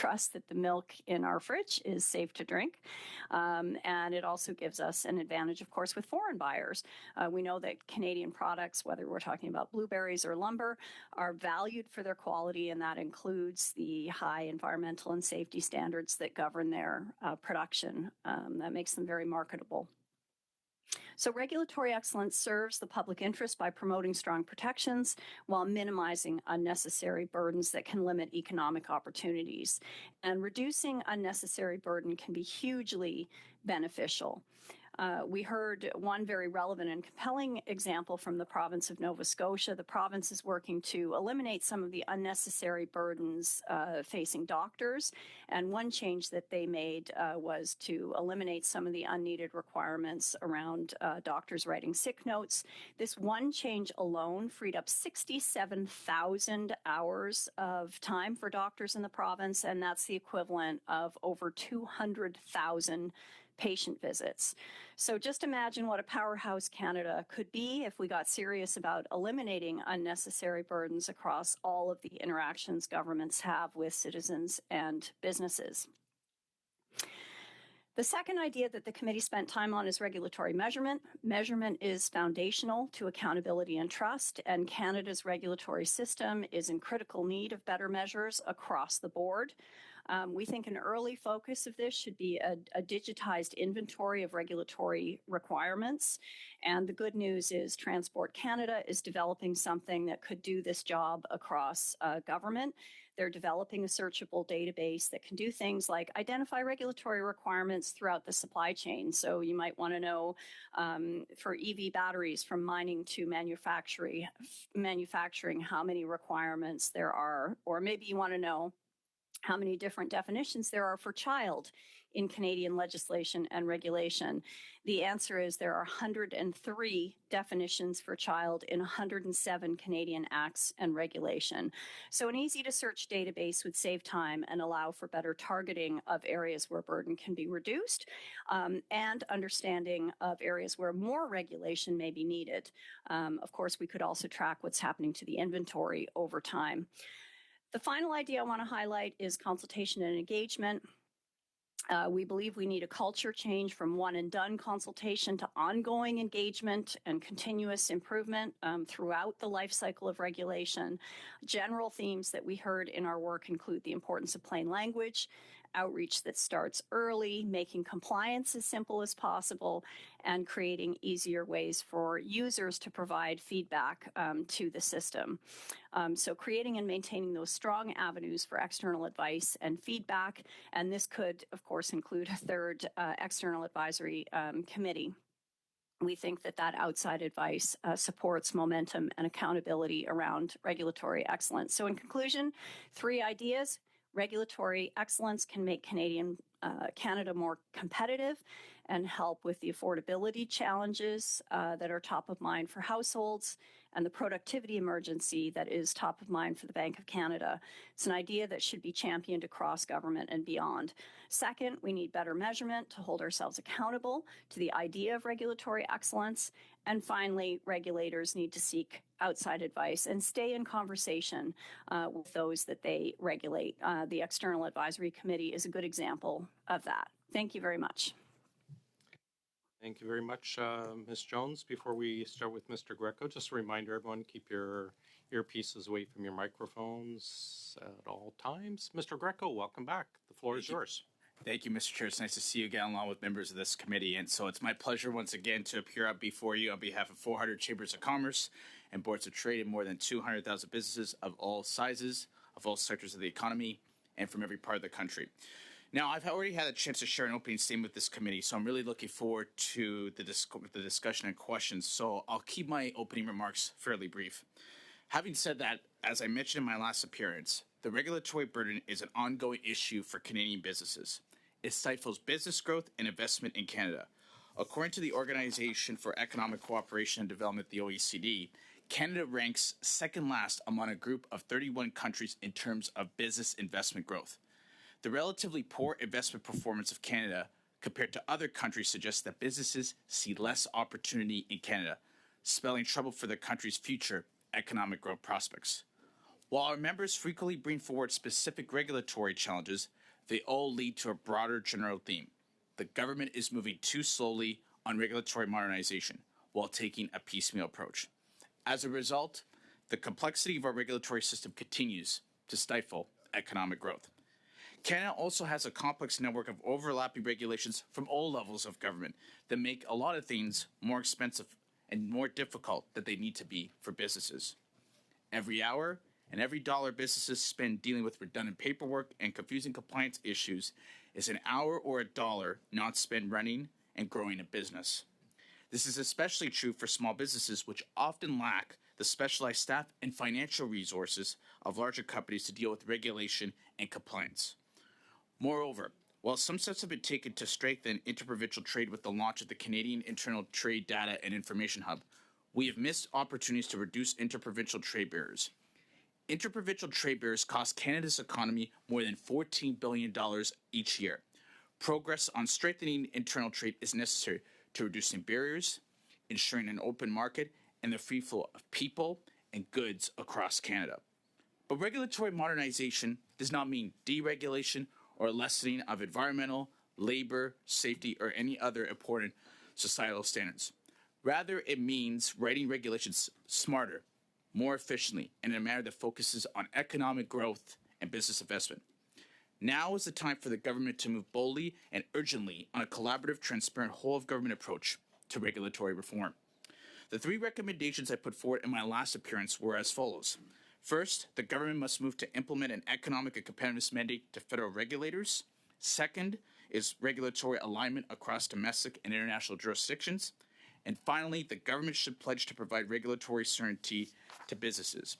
trust that the milk in our fridge is safe to drink. And it also gives us an advantage, of course, with foreign buyers. We know that Canadian products, whether we're talking about blueberries or lumber, are valued for their quality, and that includes the high environmental and safety standards that govern their production. That makes them very marketable. So regulatory excellence serves the public interest by promoting strong protections while minimizing unnecessary burdens that can limit economic opportunities. And reducing unnecessary burden can be hugely beneficial. We heard one very relevant and compelling example from the province of Nova Scotia. The province is working to eliminate some of the unnecessary burdens facing doctors. And one change that they made was to eliminate some of the unneeded requirements around doctors writing sick notes. This one change alone freed up 67,000 hours of time for doctors in the province, and that's the equivalent of over 200,000 patient visits. So just imagine what a powerhouse Canada could be if we got serious about eliminating unnecessary burdens across all of the interactions governments have with citizens and businesses. The second idea that the committee spent time on is regulatory measurement. Measurement is foundational to accountability and trust, and Canada's regulatory system is in critical need of better measures across the board. We think an early focus of this should be a digitized inventory of regulatory requirements. And the good news is Transport Canada is developing something that could do this job across government. They're developing a searchable database that can do things like identify regulatory requirements throughout the supply chain. So you might want to know for EV batteries from mining to manufacturing how many requirements there are, or maybe you want to know how many different definitions there are for child in Canadian legislation and regulation. The answer is there are 103 definitions for child in 107 Canadian acts and regulation. So an easy-to-search database would save time and allow for better targeting of areas where burden can be reduced and understanding of areas where more regulation may be needed. Of course, we could also track what's happening to the inventory over time. The final idea I want to highlight is consultation and engagement. We believe we need a culture change from one and done consultation to ongoing engagement and continuous improvement throughout the life cycle of regulation. General themes that we heard in our work include the importance of plain language, outreach that starts early, making compliance as simple as possible, and creating easier ways for users to provide feedback to the system. So creating and maintaining those strong avenues for external advice and feedback, and this could, of course, include a third external advisory committee. We think that outside advice supports momentum and accountability around regulatory excellence. So in conclusion, 3 ideas. Regulatory excellence can make Canada more competitive and help with the affordability challenges that are top of mind for households and the productivity emergency that is top of mind for the Bank of Canada. It's an idea that should be championed across government and beyond. Second, we need better measurement to hold ourselves accountable to the idea of regulatory excellence. And finally, regulators need to seek outside advice and stay in conversation with those that they regulate. The External Advisory Committee is a good example of that. Thank you very much. Thank you very much, Ms. Jones. Before we start with Mr. Greco, just a reminder, everyone, keep your earpieces away from your microphones at all times. Mr. Greco, welcome back. The floor is yours. Thank you, Mr. Chair. It's nice to see you again along with members of this committee. And so it's my pleasure once again to appear up before you on behalf of 400 chambers of commerce and boards of trade and more than 200,000 businesses of all sizes, of all sectors of the economy, and from every part of the country. Now, I've already had a chance to share an opening statement with this committee, so I'm really looking forward to the discussion and questions. So I'll keep my opening remarks fairly brief. Having said that, as I mentioned in my last appearance, the regulatory burden is an ongoing issue for Canadian businesses. It stifles business growth and investment in Canada. According to the Organization for Economic Cooperation and Development, the OECD, Canada ranks second last among a group of 31 countries in terms of business investment growth. The relatively poor investment performance of Canada compared to other countries suggests that businesses see less opportunity in Canada, spelling trouble for the country's future economic growth prospects. While our members frequently bring forward specific regulatory challenges, they all lead to a broader general theme. The government is moving too slowly on regulatory modernization while taking a piecemeal approach. As a result, the complexity of our regulatory system continues to stifle economic growth. Canada also has a complex network of overlapping regulations from all levels of government that make a lot of things more expensive and more difficult than they need to be for businesses. Every hour and every dollar businesses spend dealing with redundant paperwork and confusing compliance issues is an hour or a dollar not spent running and growing a business. This is especially true for small businesses, which often lack the specialized staff and financial resources of larger companies to deal with regulation and compliance. Moreover, while some steps have been taken to strengthen interprovincial trade with the launch of the Canadian Internal Trade Data and Information Hub, we have missed opportunities to reduce interprovincial trade barriers. Interprovincial trade barriers cost Canada's economy more than $14 billion each year. Progress on strengthening internal trade is necessary to reducing barriers, ensuring an open market, and the free flow of people and goods across Canada. But regulatory modernization does not mean deregulation or lessening of environmental, labor, safety, or any other important societal standards. Rather, it means writing regulations smarter, more efficiently, and in a manner that focuses on economic growth and business investment. Now is the time for the government to move boldly and urgently on a collaborative, transparent, whole-of-government approach to regulatory reform. The three recommendations I put forward in my last appearance were as follows. First, the government must move to implement an economic and competitiveness mandate to federal regulators. Second is regulatory alignment across domestic and international jurisdictions. And finally, the government should pledge to provide regulatory certainty to businesses.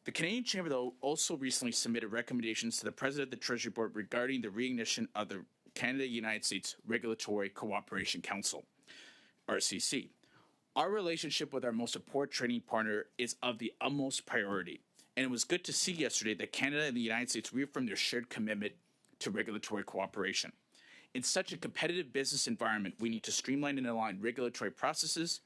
The Canadian Chamber, though, also recently submitted recommendations to the President of the Treasury Board regarding the reignition of the Canada-United States Regulatory Cooperation Council, RCC. Our relationship with our most important trading partner is of the utmost priority, and it was good to see yesterday that Canada and the United States reaffirmed their shared commitment to regulatory cooperation. In such a competitive business environment, we need to streamline and align regulatory processes,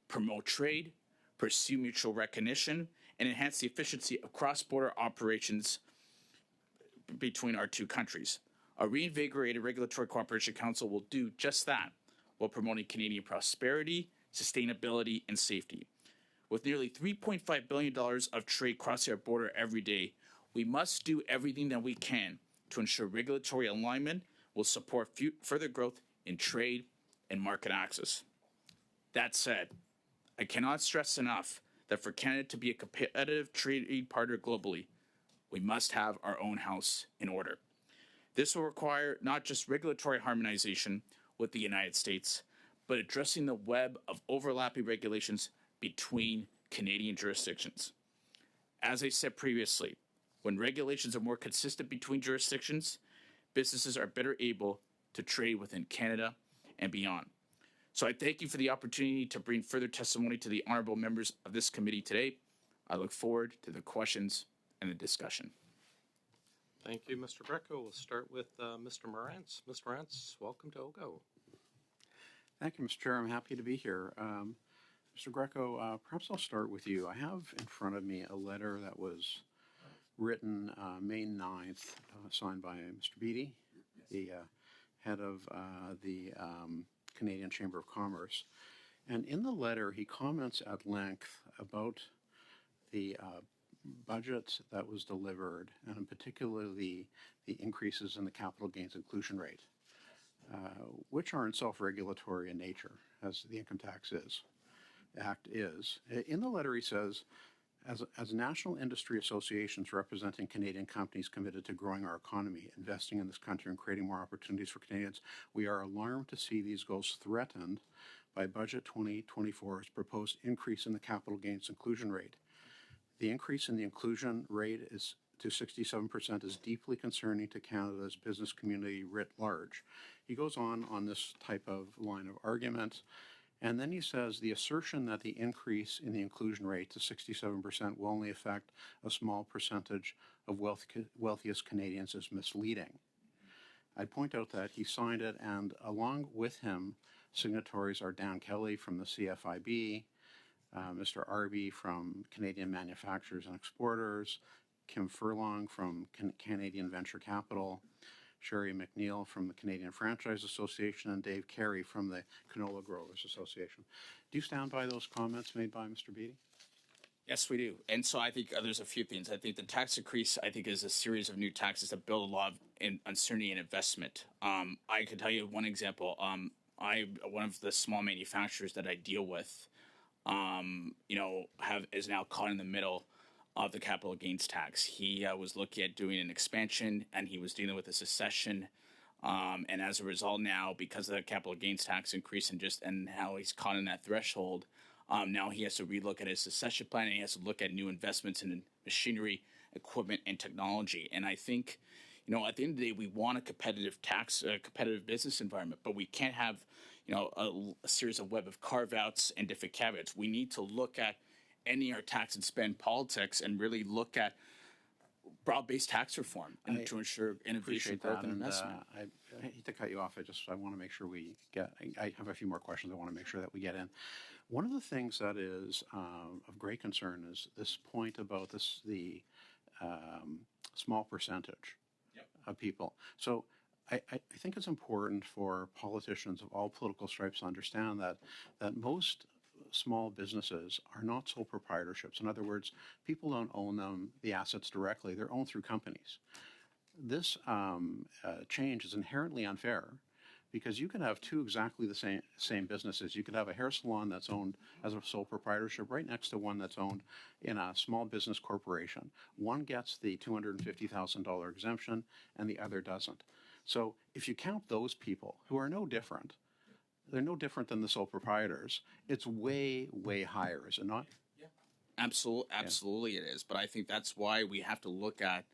promote trade, pursue mutual recognition, and enhance the efficiency of cross-border operations between our two countries. A reinvigorated Regulatory Cooperation Council will do just that, while promoting Canadian prosperity, sustainability, and safety. With nearly $3.5 billion of trade crossing our border every day, we must do everything that we can to ensure regulatory alignment will support further growth in trade and market access. That said, I cannot stress enough that for Canada to be a competitive trading partner globally, we must have our own house in order. This will require not just regulatory harmonization with the United States, but addressing the web of overlapping regulations between Canadian jurisdictions. As I said previously, when regulations are more consistent between jurisdictions, businesses are better able to trade within Canada and beyond. So I thank you for the opportunity to bring further testimony to the honorable members of this committee today. I look forward to the questions and the discussion. Thank you, Mr. Greco. We'll start with Mr. Morantz. Mr. Morantz, welcome to OGGO. Thank you, Mr. Chair. I'm happy to be here. Mr. Greco, perhaps I'll start with you. I have in front of me a letter that was written May 9th, signed by Mr. Beattie, the head of the Canadian Chamber of Commerce. And in the letter, he comments at length about the budget that was delivered, and in particular the increases in the capital gains inclusion rate, which are in self-regulatory in nature, as the Income Tax Act is. In the letter, he says, as national industry associations representing Canadian companies committed to growing our economy, investing in this country, and creating more opportunities for Canadians, we are alarmed to see these goals threatened by Budget 2024's proposed increase in the capital gains inclusion rate. The increase in the inclusion rate to 67% is deeply concerning to Canada's business community writ large. He goes on this type of line of argument. And then he says the assertion that the increase in the inclusion rate to 67% will only affect a small percentage of wealthiest Canadians is misleading. I'd point out that he signed it, and along with him, signatories are Dan Kelly from the CFIB, Mr. Arby from Canadian Manufacturers and Exporters, Kim Furlong from Canadian Venture Capital, Sherry McNeil from the Canadian Franchise Association, and Dave Carey from the Canola Growers Association. Do you stand by those comments made by Mr. Beattie? Yes, we do. And so I think there's a few things. I think the tax increase, I think, is a series of new taxes that build a lot of uncertainty and investment. I could tell you one example. One of the small manufacturers that I deal with, is now caught in the middle of the capital gains tax. He was looking at doing an expansion, and he was dealing with a secession. And as a result, now because of the capital gains tax increase and how he's caught in that threshold, now he has to relook at his succession plan, and he has to look at new investments in machinery, equipment, and technology. And I think, at the end of the day, we want a competitive business environment, but we can't have, a series of web of carve-outs and different caveats. We need to look at ending our tax and spend politics and really look at broad-based tax reform to ensure innovation, growth, and investment. I hate to cut you off. I want to make sure I have a few more questions I want to make sure that we get in. One of the things that is of great concern is this point about the small percentage of people. So I think it's important for politicians of all political stripes to understand that most small businesses are not sole proprietorships. In other words, people don't own the assets directly. They're owned through companies. This change is inherently unfair because you could have two exactly the same businesses. You could have a hair salon that's owned as a sole proprietorship right next to one that's owned in a small business corporation. One gets the $250,000 exemption and the other doesn't. So if you count those people who are no different, they're no different than the sole proprietors, it's way, way higher, is it not? Yeah. Absolutely it is. But I think that's why we have to look at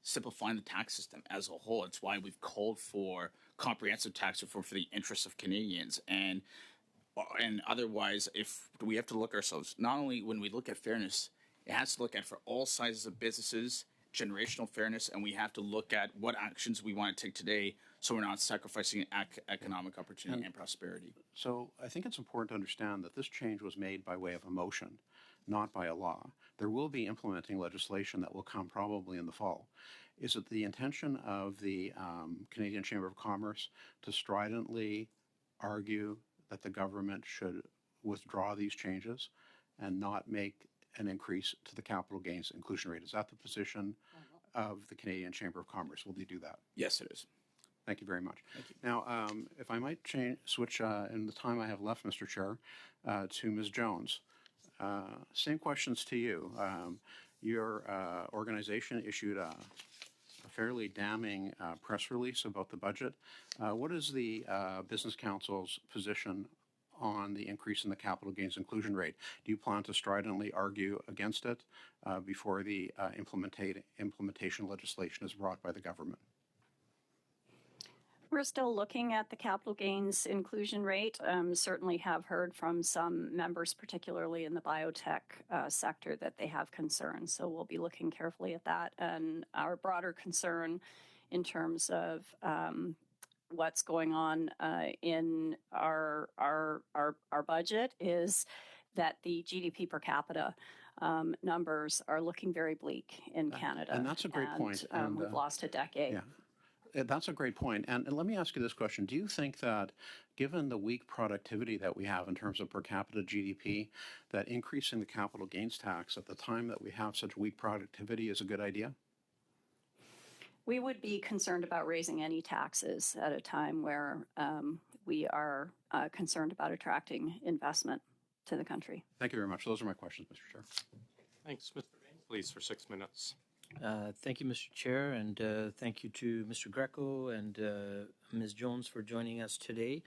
simplifying the tax system as a whole. It's why we've called for comprehensive tax reform for the interests of Canadians. And otherwise, if we have to look ourselves, not only when we look at fairness, it has to look at for all sizes of businesses, generational fairness, and we have to look at what actions we want to take today so we're not sacrificing economic opportunity and prosperity. So I think it's important to understand that this change was made by way of a motion, not by a law. There will be implementing legislation that will come probably in the fall. Is it the intention of the Canadian Chamber of Commerce to stridently argue that the government should withdraw these changes and not make an increase to the capital gains inclusion rate? Is that the position of the Canadian Chamber of Commerce? Will they do that? Yes, it is. Thank you very much. Thank you. Now, if I might switch in the time I have left, Mr. Chair, to Ms. Jones. Same questions to you. Your organization issued a fairly damning press release about the budget. What is the Business Council's position on the increase in the capital gains inclusion rate? Do you plan to stridently argue against it before the implementation legislation is brought by the government? We're still looking at the capital gains inclusion rate. Certainly have heard from some members, particularly in the biotech sector, that they have concerns. So we'll be looking carefully at that. And our broader concern in terms of what's going on in our budget is that the GDP per capita numbers are looking very bleak in Canada. And that's a great point. We've lost a decade. Yeah. That's a great point. And let me ask you this question. Do you think that, given the weak productivity that we have in terms of per capita GDP, that increasing the capital gains tax at the time that we have such weak productivity is a good idea? We would be concerned about raising any taxes at a time where we are concerned about attracting investment to the country. Thank you very much. Those are my questions, Mr. Chair. Thanks. Mr. Bain, please, for 6 minutes. Thank you, Mr. Chair, and thank you to Mr. Greco and Ms. Jones for joining us today.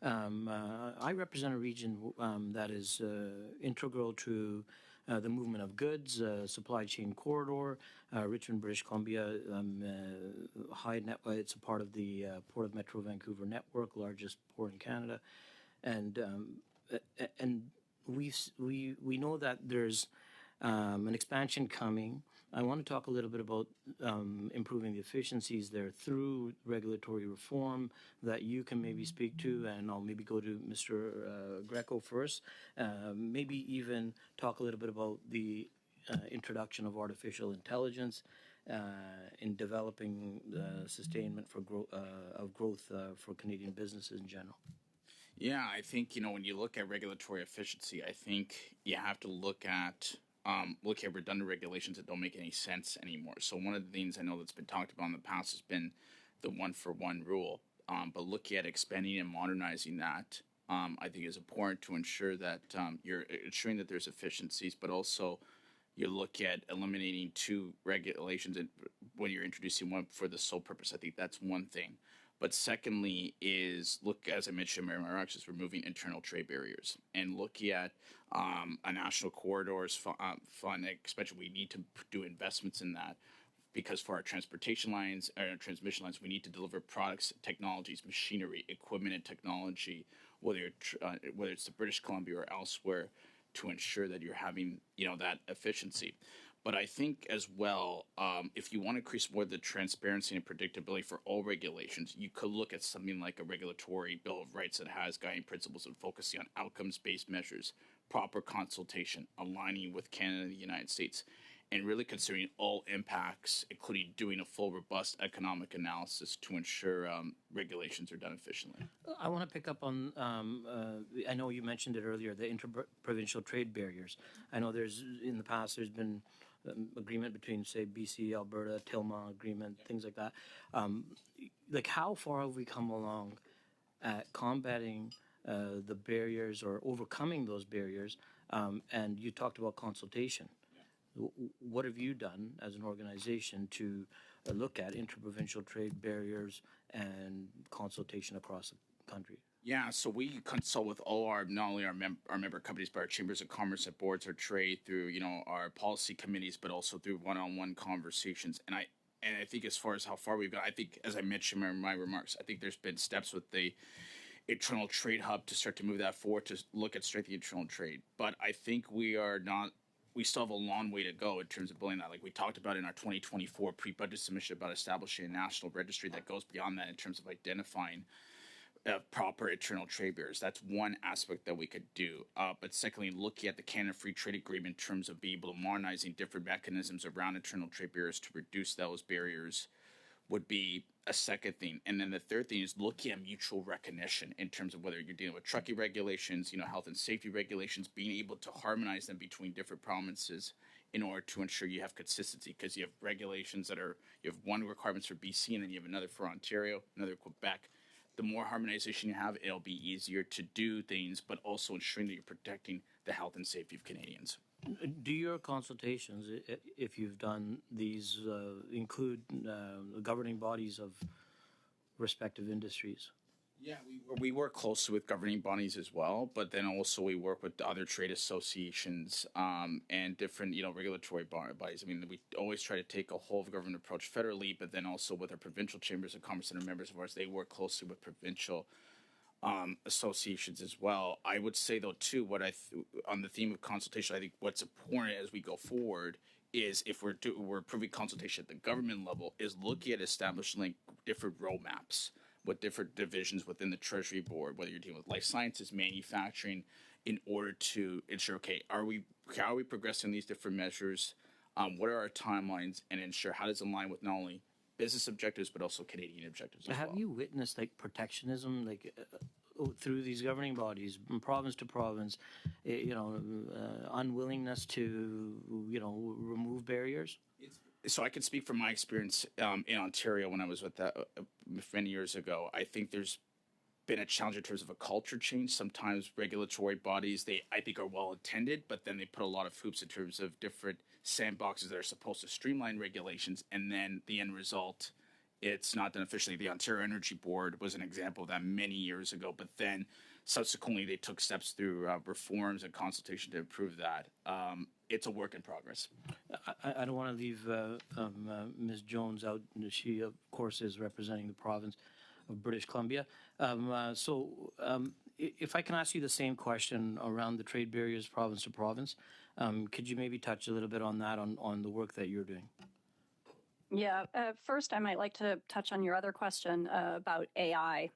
I represent a region that is integral to the movement of goods, supply chain corridor, Richmond, British Columbia. It's a part of the Port of Metro Vancouver network, largest port in Canada, and we know that there's an expansion coming I want to talk a little bit about improving the efficiencies there through regulatory reform that you can maybe speak to, and I'll maybe go to Mr. Greco first. Maybe even talk a little bit about the introduction of artificial intelligence in developing the sustainment for growth for Canadian businesses in general. Yeah, I think, when you look at regulatory efficiency, I think you have to look at redundant regulations that don't make any sense anymore. So one of the things I know that's been talked about in the past has been the one-for-one rule. But looking at expanding and modernizing that, I think is important to ensure that you're ensuring that there's efficiencies, but also you look at eliminating two regulations when you're introducing one for the sole purpose. I think that's one thing. But secondly is as I mentioned in my remarks, is removing internal trade barriers and looking at a national corridors fund expansion. We need to do investments in that because for our transportation lines, our transmission lines, we need to deliver products, technologies, machinery, equipment, and technology, whether it's the British Columbia or elsewhere, to ensure that you're having that efficiency. But I think as well, if you want to increase more the transparency and predictability for all regulations, you could look at something like a regulatory Bill of Rights that has guiding principles and focusing on outcomes-based measures, proper consultation, aligning with Canada and the United States, and really considering all impacts, including doing a full, robust economic analysis to ensure regulations are done efficiently. I want to pick up on, I know you mentioned it earlier, the interprovincial trade barriers. I know in the past, there's been agreement between, say, BC, Alberta, Tilma agreement, things like that. How far have we come along at combating the barriers or overcoming those barriers? And you talked about consultation. What have you done as an organization to look at interprovincial trade barriers and consultation across the country? Yeah, so we consult with all not only our member companies, but our chambers of commerce and boards of trade through our policy committees, but also through one-on-one conversations. And I think as far as how far we've got, I think as I mentioned in my remarks, I think there's been steps with the internal trade hub to start to move that forward to look at strengthening internal trade. But I think we still have a long way to go in terms of building that. Like we talked about in our 2024 pre-budget submission about establishing a national registry that goes beyond that in terms of identifying proper internal trade barriers. That's one aspect that we could do. But secondly, looking at the Canada Free Trade Agreement in terms of being able to modernizing different mechanisms around internal trade barriers to reduce those barriers would be a second thing. And then the third thing is looking at mutual recognition in terms of whether you're dealing with trucking regulations, health and safety regulations, being able to harmonize them between different provinces in order to ensure you have consistency, because you have regulations you have one requirements for BC and then you have another for Ontario, another Quebec. The more harmonization you have, it'll be easier to do things, but also ensuring that you're protecting the health and safety of Canadians. Do your consultations, if you've done these, include the governing bodies of respective industries? Yeah, we work closely with governing bodies as well, but then also we work with other trade associations and different, regulatory bodies. I mean, we always try to take a whole of government approach federally, but then also with our provincial chambers of commerce and our members of ours, they work closely with provincial associations as well. I would say though too, on the theme of consultation, I think what's important as we go forward is if we're approving consultation at the government level, is looking at establishing different roadmaps with different divisions within the Treasury Board, whether you're dealing with life sciences, manufacturing, in order to ensure, how are we progressing these different measures? What are our timelines, and ensure how does it align with not only business objectives but also Canadian objectives as well. Have you witnessed protectionism through these governing bodies, from province to province, unwillingness to remove barriers? So I can speak from my experience in Ontario when I was with that many years ago. I think there's been a challenge in terms of a culture change. Sometimes regulatory bodies, I think are well intended, but then they put a lot of hoops in terms of different sandboxes that are supposed to streamline regulations, and then the end result, it's not done officially. The Ontario Energy Board was an example of that many years ago, but then subsequently they took steps through reforms and consultation to improve that. It's a work in progress. I don't want to leave Ms. Jones out. She, of course, is representing the province of British Columbia. If I can ask you the same question around the trade barriers province to province, Could you maybe touch a little bit on that, on the work that you're doing? Yeah, first, I might like to touch on your other question about AI.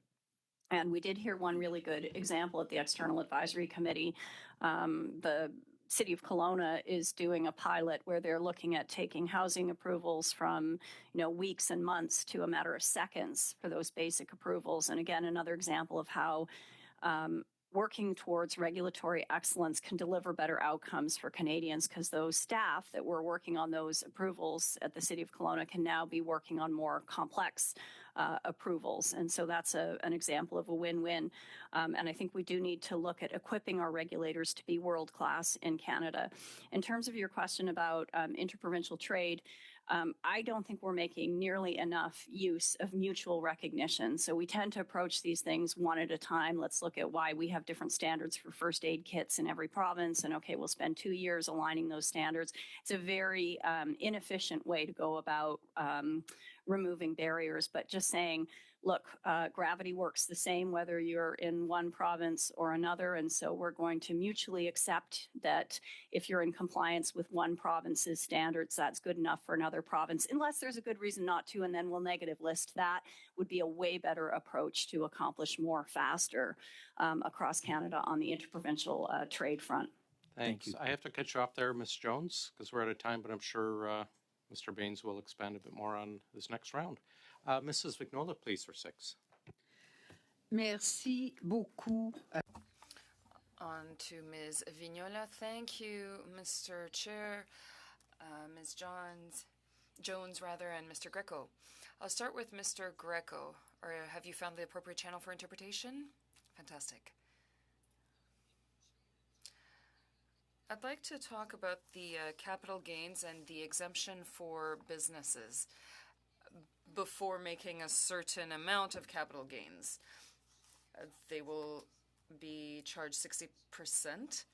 And we did hear one really good example at the External Advisory Committee. The City of Kelowna is doing a pilot where they're looking at taking housing approvals from, weeks and months to a matter of seconds for those basic approvals. And again, another example of how working towards regulatory excellence can deliver better outcomes for Canadians, because those staff that were working on those approvals at the City of Kelowna can now be working on more complex approvals. And so that's an example of a win-win. And I think we do need to look at equipping our regulators to be world-class in Canada. In terms of your question about interprovincial trade, I don't think we're making nearly enough use of mutual recognition. So we tend to approach these things one at a time. Let's look at why we have different standards for first aid kits in every province. And okay, we'll spend 2 years aligning those standards. It's a very inefficient way to go about removing barriers, but just saying, look, gravity works the same whether you're in one province or another. And so we're going to mutually accept that if you're in compliance with one province's standards, that's good enough for another province, unless there's a good reason not to, and then we'll negative list. That would be a way better approach to accomplish more faster across Canada on the interprovincial trade front. Thanks. Thank you. I have to cut you off there, Ms. Jones, because we're out of time, but I'm sure Mr. Baines will expand a bit more on this next round. Mrs. Vignola, please, for 6. Merci beaucoup. On to Ms. Vignola. Thank you, Mr. Chair, Ms. Jones, and Mr. Greco. I'll start with Mr. Greco. Or have you found the appropriate channel for interpretation? Fantastic. I'd like to talk about the capital gains and the exemption for businesses before making a certain amount of capital gains. They will be charged 60%.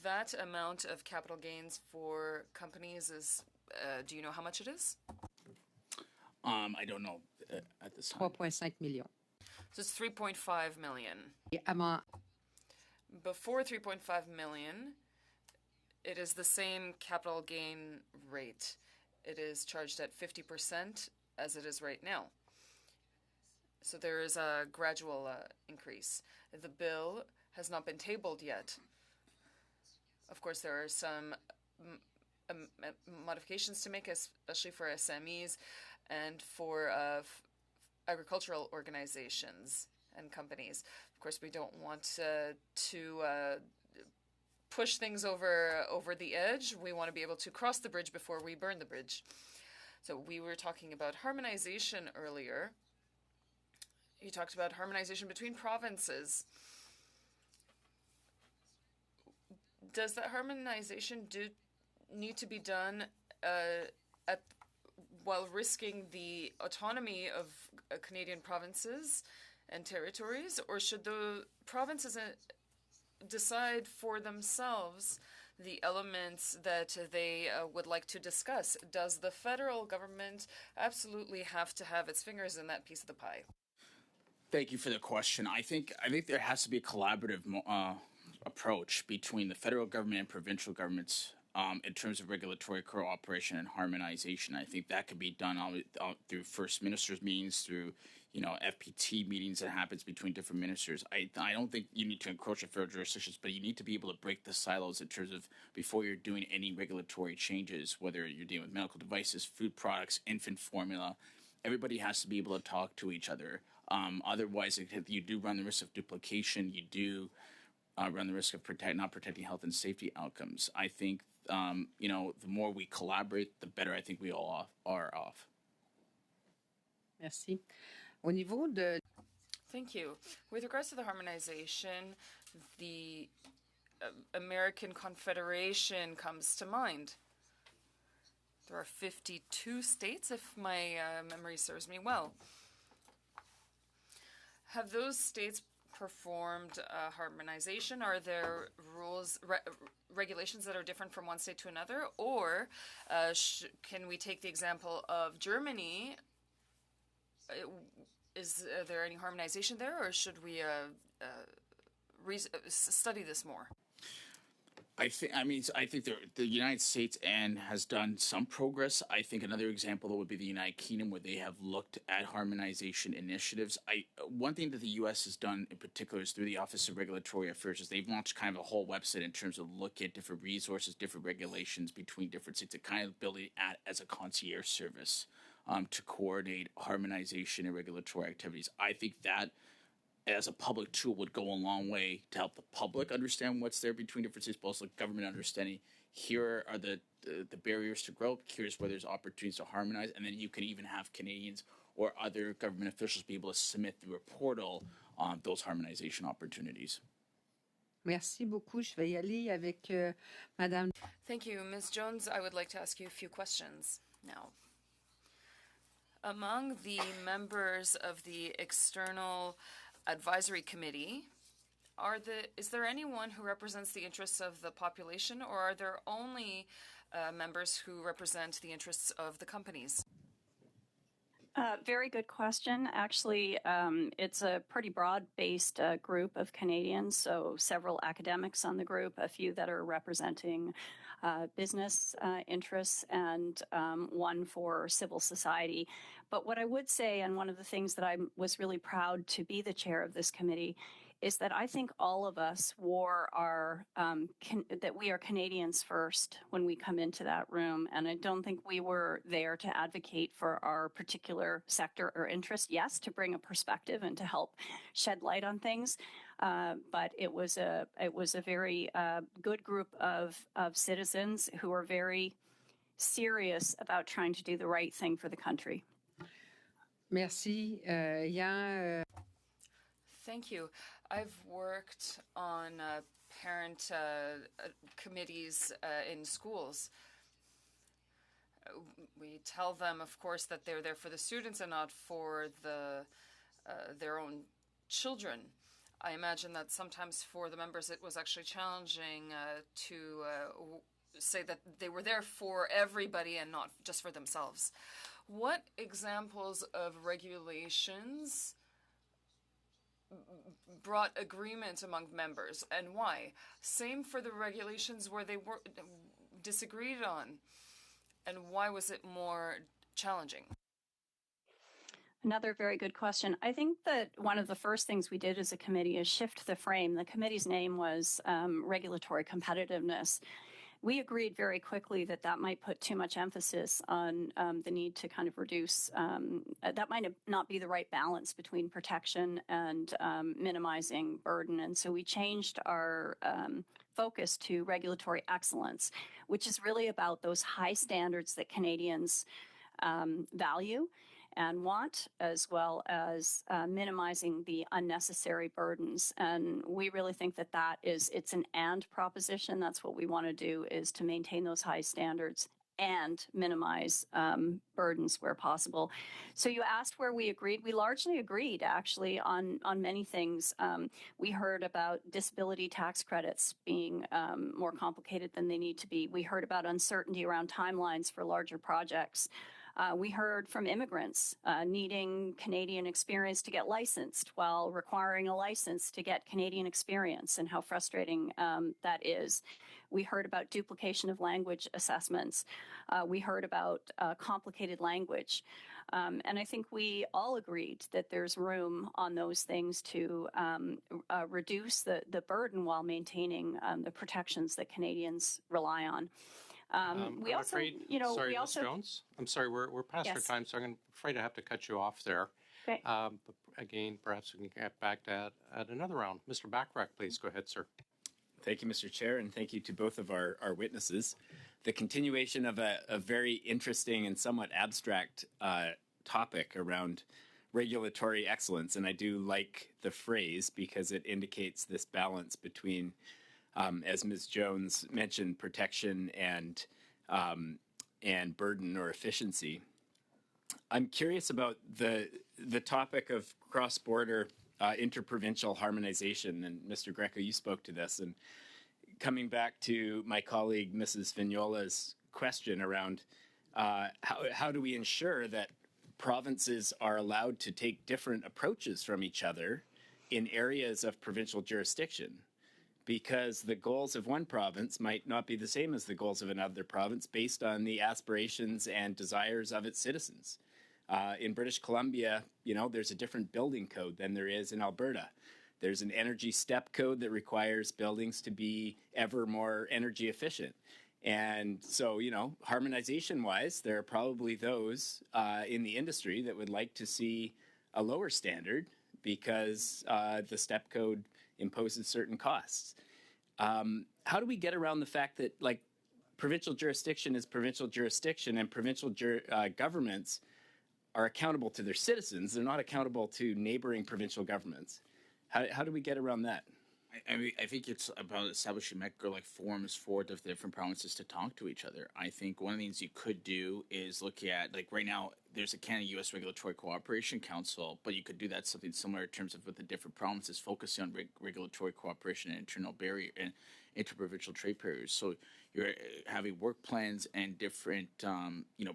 That amount of capital gains for companies is, do you know how much it is? I don't know at this time. 3,5 millions. So it's 3.5 million. Before 3.5 million, it is the same capital gain rate. It is charged at 50% as it is right now. So there is a gradual increase. The bill has not been tabled yet. Of course, there are some modifications to make, especially for SMEs and for agricultural organizations and companies. Of course, we don't want to push things over the edge. We want to be able to cross the bridge before we burn the bridge. So we were talking about harmonization earlier. You talked about harmonization between provinces. Does that harmonization need to be done while risking the autonomy of Canadian provinces and territories, or should the provinces decide for themselves the elements that they would like to discuss? Does the federal government absolutely have to have its fingers in that piece of the pie? Thank you for the question. I think there has to be a collaborative approach between the federal government and provincial governments in terms of regulatory cooperation and harmonization. I think that could be done through First Ministers meetings, through FPT meetings that happens between different ministers. I don't think you need to encroach on federal jurisdictions, but you need to be able to break the silos in terms of before you're doing any regulatory changes, whether you're dealing with medical devices, food products, infant formula. Everybody has to be able to talk to each other. Otherwise, you do run the risk of duplication. You do run the risk of not protecting health and safety outcomes. I think the more we collaborate, the better I think we all are off. Merci. Au niveau de... Thank you. With regards to the harmonization, the American Confederation comes to mind. There are 52 states, if my memory serves me well. Have those states performed harmonization? Are there rules, regulations that are different from one state to another? Or can we take the example of Germany? Is there any harmonization there, or should we study this more? I think the United States and has done some progress. I think another example though would be the United Kingdom, where they have looked at harmonization initiatives. One thing that the U.S. has done in particular is through the Office of Regulatory Affairs is they've launched kind of a whole website in terms of look at different resources, different regulations between different states, and kind of building it as a concierge service to coordinate harmonization and regulatory activities. I think that as a public tool would go a long way to help the public understand what's there between different states, but also government understanding. Here are the barriers to growth. Here's where there's opportunities to harmonize. And then you can even have Canadians or other government officials be able to submit through a portal those harmonization opportunities. Merci beaucoup. Je vais y aller avec Madame. Thank you. Ms. Jones, I would like to ask you a few questions now. Among the members of the External Advisory Committee, is there anyone who represents the interests of the population, or are there only members who represent the interests of the companies? Very good question. Actually, it's a pretty broad-based group of Canadians, so several academics on the group, a few that are representing business interests, and one for civil society. But what I would say, and one of the things that I was really proud to be the chair of this committee, is that I think all of us wore our, that we are Canadians first when we come into that room. And I don't think we were there to advocate for our particular sector or interest. Yes, to bring a perspective and to help shed light on things. But it was a very good group of citizens who are very serious about trying to do the right thing for the country. Merci. Jan. Thank you. I've worked on parent committees in schools. We tell them, of course, that they're there for the students and not for their own children. I imagine that sometimes for the members it was actually challenging to say that they were there for everybody and not just for themselves. What examples of regulations brought agreement among members, and why? Same for the regulations where they were disagreed on, and why was it more challenging? Another very good question. I think that one of the first things we did as a committee is shift the frame. The committee's name was Regulatory Competitiveness. We agreed very quickly that that might put too much emphasis on the need to kind of reduce, that might not be the right balance between protection and minimizing burden. And so we changed our focus to regulatory excellence, which is really about those high standards that Canadians value and want, as well as minimizing the unnecessary burdens. And we really think that it's an and proposition. That's what we want to do, is to maintain those high standards and minimize burdens where possible. So you asked where we agreed. We largely agreed, actually, on many things. We heard about disability tax credits being more complicated than they need to be. We heard about uncertainty around timelines for larger projects. We heard from immigrants needing Canadian experience to get licensed while requiring a license to get Canadian experience, and how frustrating that is. We heard about duplication of language assessments. We heard about complicated language. And I think we all agreed that there's room on those things to reduce the burden while maintaining the protections that Canadians rely on. We also, sorry, we Ms. also, Jones. I'm sorry, we're past our Yes. time, so I'm afraid I have to cut you off there. Okay. But again, perhaps we can get back to that at another round. Mr. Backrack, please go ahead, sir. Thank you, Mr. Chair, and thank you to both of our witnesses. The continuation of a very interesting and somewhat abstract topic around regulatory excellence, and I do like the phrase because it indicates this balance between, as Ms. Jones mentioned, protection and burden or efficiency. I'm curious about the topic of cross-border interprovincial harmonization, and Mr. Greco, you spoke to this, and coming back to my colleague Mrs. Vignola's question around how do we ensure that provinces are allowed to take different approaches from each other in areas of provincial jurisdiction? because the goals of one province might not be the same as the goals of another province based on the aspirations and desires of its citizens. In British Columbia, there's a different building code than there is in Alberta. There's an energy step code that requires buildings to be ever more energy efficient. And so, harmonization-wise, there are probably those in the industry that would like to see a lower standard because the step code imposes certain costs. How do we get around the fact that, provincial jurisdiction is provincial jurisdiction, and provincial governments are accountable to their citizens? They're not accountable to neighboring provincial governments. How do we get around that? I think it's about establishing macro-like forums for the different provinces to talk to each other. I think one of the things you could do is look at, right now, there's a Canada-U.S. Regulatory Cooperation Council, but you could do that something similar in terms of with the different provinces focusing on regulatory cooperation and internal barrier and interprovincial trade barriers. So you're having work plans and different,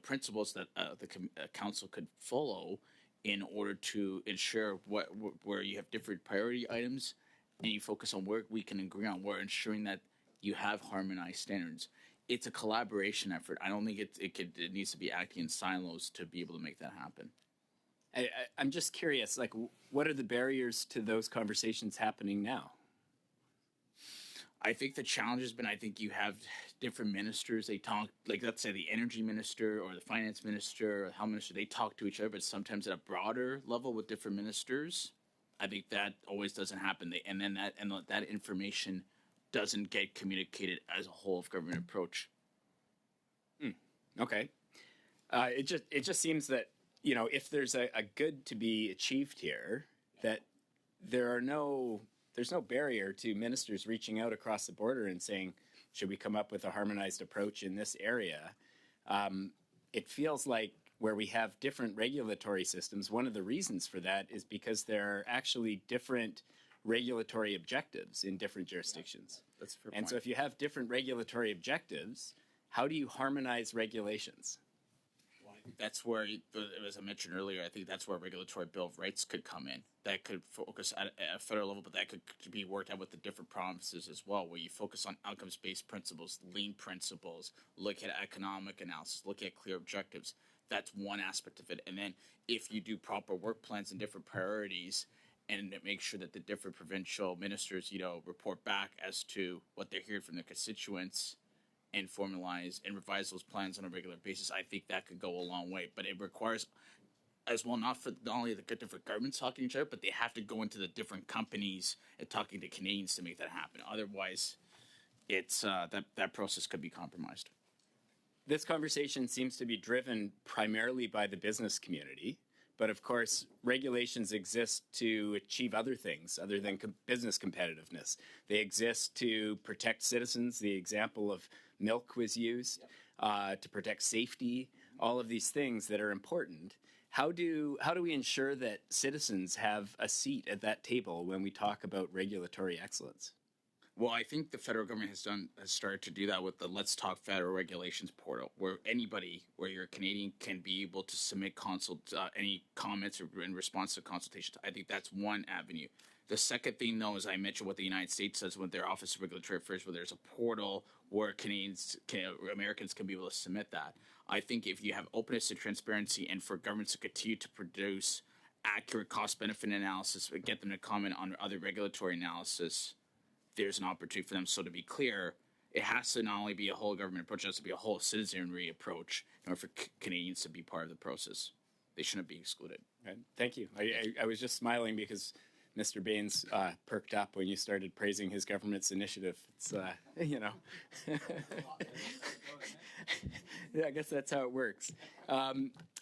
principles that the council could follow in order to ensure where you have different priority items, and you focus on where we can agree on. We're ensuring that you have harmonized standards. It's a collaboration effort. I don't think it needs to be acting in silos to be able to make that happen. I'm just curious, what are the barriers to those conversations happening now? I think the challenge has been, I think you have different ministers. They talk, let's say the energy minister or the finance minister or the health minister, they talk to each other, but sometimes at a broader level with different ministers. I think that always doesn't happen. That information doesn't get communicated as a whole of government approach. Okay. It just seems that, if there's a good to be achieved here, that there's no barrier to ministers reaching out across the border and saying, should we come up with a harmonized approach in this area? It feels like where we have different regulatory systems, one of the reasons for that is because there are actually different regulatory objectives in different jurisdictions. That's a fair And point. so if you have different regulatory objectives, how do you harmonize regulations? Well, I think that's where, as I mentioned earlier, I think that's where a regulatory bill of rights could come in. That could focus at a federal level, but that could be worked out with the different provinces as well, where you focus on outcomes-based principles, lean principles, look at economic analysis, look at clear objectives. That's one aspect of it. And then if you do proper work plans and different priorities and make sure that the different provincial ministers, report back as to what they're hearing from their constituents and formalize and revise those plans on a regular basis, I think that could go a long way. But it requires as well, not only the different governments talking to each other, but they have to go into the different companies and talking to Canadians to make that happen. Otherwise, it's that process could be compromised. This conversation seems to be driven primarily by the business community, but of course, regulations exist to achieve other things other than business competitiveness. They exist to protect citizens. The example of milk was used to protect safety, all of these things that are important. How do we ensure that citizens have a seat at that table when we talk about regulatory excellence? Well, I think the federal government has started to do that with the Let's Talk Federal Regulations portal, where anybody, where you're a Canadian, can be able to submit any comments or in response to consultations. I think that's one avenue. The second thing, though, is I mentioned what the United States does with their Office of Regulatory Affairs, where there's a portal where Americans can be able to submit that. I think if you have openness and transparency, and for governments to continue to produce accurate cost-benefit analysis, but get them to comment on other regulatory analysis, there's an opportunity for them. So to be clear, it has to not only be a whole government approach, it has to be a whole citizenry approach in order for Canadians to be part of the process. They shouldn't be excluded. Right. Thank you. I was just smiling because Mr. Baines perked up when you started praising his government's initiative. It's, yeah, I guess that's how it works.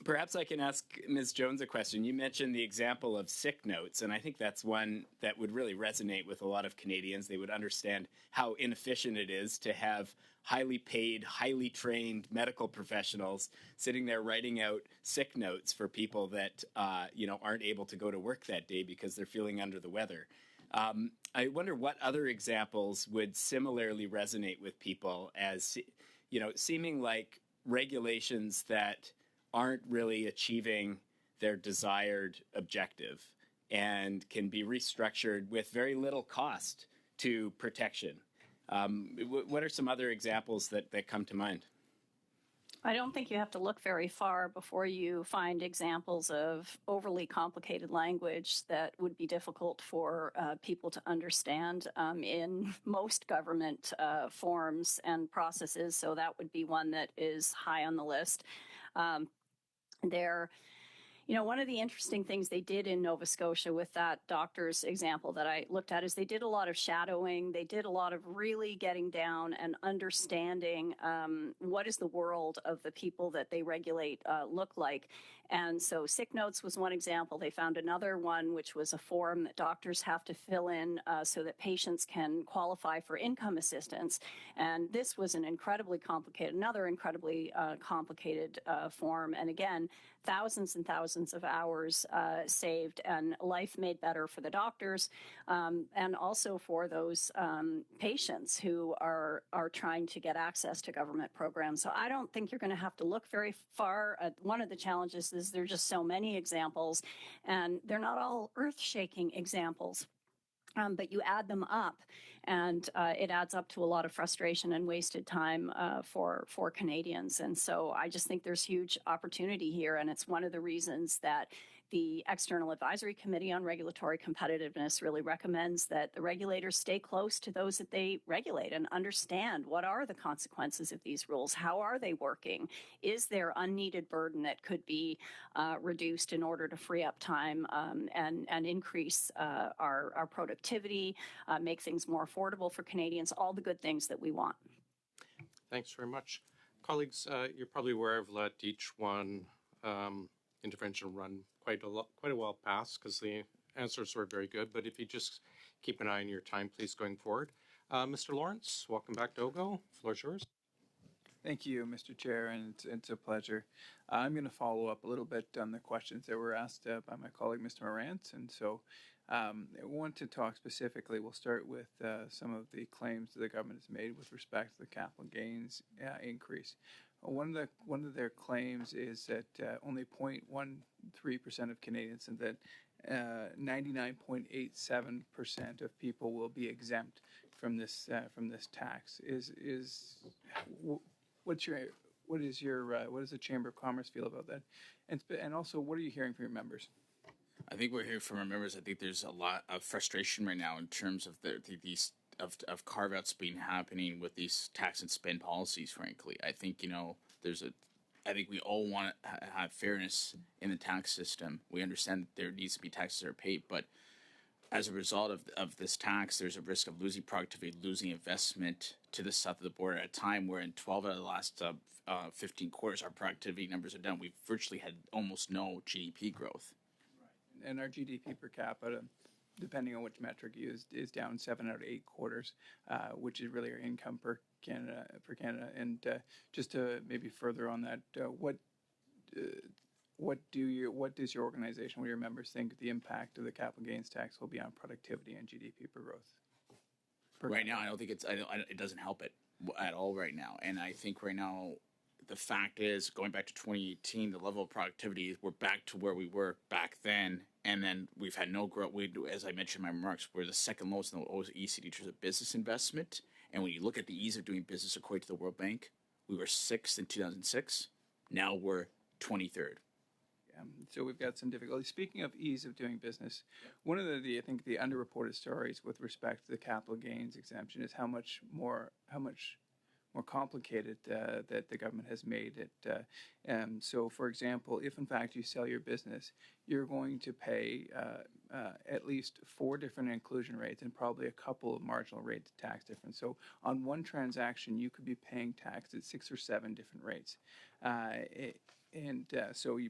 Perhaps I can ask Ms. Jones a question. You mentioned the example of sick notes, and I think that's one that would really resonate with a lot of Canadians. They would understand how inefficient it is to have highly paid, highly trained medical professionals sitting there writing out sick notes for people that aren't able to go to work that day because they're feeling under the weather. I wonder what other examples would similarly resonate with people as, seeming like regulations that aren't really achieving their desired objective and can be restructured with very little cost to protection. What are some other examples that come to mind? I don't think you have to look very far before you find examples of overly complicated language that would be difficult for people to understand in most government forms and processes. So that would be one that is high on the list. One of the interesting things they did in Nova Scotia with that doctor's example that I looked at is they did a lot of shadowing. They did a lot of really getting down and understanding what is the world of the people that they regulate look like. And so sick notes was one example. They found another one, which was a form that doctors have to fill in so that patients can qualify for income assistance. And this was another incredibly complicated form. And again, thousands and thousands of hours saved and life made better for the doctors and also for those patients who are trying to get access to government programs. So I don't think you're going to have to look very far. One of the challenges is there are just so many examples, and they're not all earth-shaking examples. But you add them up, and it adds up to a lot of frustration and wasted time for Canadians. And so I just think there's huge opportunity here, and it's one of the reasons that the External Advisory Committee on Regulatory Competitiveness really recommends that the regulators stay close to those that they regulate and understand what are the consequences of these rules, how are they working, is there unneeded burden that could be reduced in order to free up time and increase our productivity, make things more affordable for Canadians, all the good things that we want. Thanks very much. Colleagues, you're probably aware I've let each one intervention run quite a while past because the answers were very good. But if you just keep an eye on your time, please, going forward. Mr. Lawrence, welcome back to OGGO. The floor is yours. Thank you, Mr. Chair, and it's a pleasure. I'm going to follow up a little bit on the questions that were asked by my colleague, Mr. Morantz. And so I want to talk specifically, we'll start with some of the claims that the government has made with respect to the capital gains increase. One of their claims is that only 0.13% of Canadians and that 99.87% of people will be exempt from this tax. What does the Chamber of Commerce feel about that? And also, what are you hearing from your members? I think we're hearing from our members. I think there's a lot of frustration right now in terms of these carve-outs being happening with these tax and spend policies. Frankly, I think I think we all want to have fairness in the tax system. We understand that there needs to be taxes that are paid, but as a result of this tax, there's a risk of losing productivity, losing investment to the south of the border at a time where in 12 out of the last 15 quarters, our productivity numbers are down. We've virtually had almost no GDP growth. Right. And our GDP per capita, depending on which metric you use, is down 7 out of 8 quarters, which is really our income per Canada. And just to maybe further on that, what does your organization, what do your members think the impact of the capital gains tax will be on productivity and GDP per growth? Right now, I don't think it doesn't help it at all right now. And I think right now, the fact is, going back to 2018, the level of productivity, we're back to where we were back then. And then we've had no growth. As I mentioned in my remarks, we're the second lowest in the OECD in terms of business investment. And when you look at the ease of doing business according to the World Bank, we were 6th in 2006. Now we're 23rd. So we've got some difficulty. Speaking of ease of doing business, one of the I think the underreported stories with respect to the capital gains exemption is how much more complicated that the government has made it. So, for example, if in fact you sell your business, you're going to pay at least 4 different inclusion rates and probably a couple of marginal rates of tax difference. So on one transaction, you could be paying tax at 6 or 7 different rates.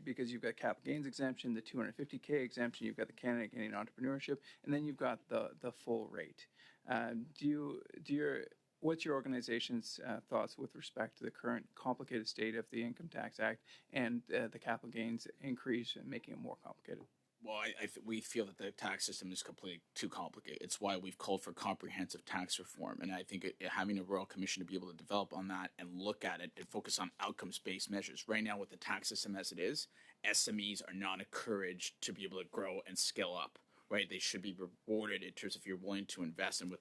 Because you've got capital gains exemption, the $250K exemption, you've got the Canadian entrepreneurship, and then you've got the full rate. What's your organization's thoughts with respect to the current complicated state of the Income Tax Act and the capital gains increase and making it more complicated? Well, we feel that the tax system is completely too complicated. It's why we've called for comprehensive tax reform. And I think having a Royal Commission to be able to develop on that and look at it and focus on outcomes-based measures. Right now, with the tax system as it is, SMEs are not encouraged to be able to grow and scale up. right? They should be rewarded in terms of if you're willing to invest. And with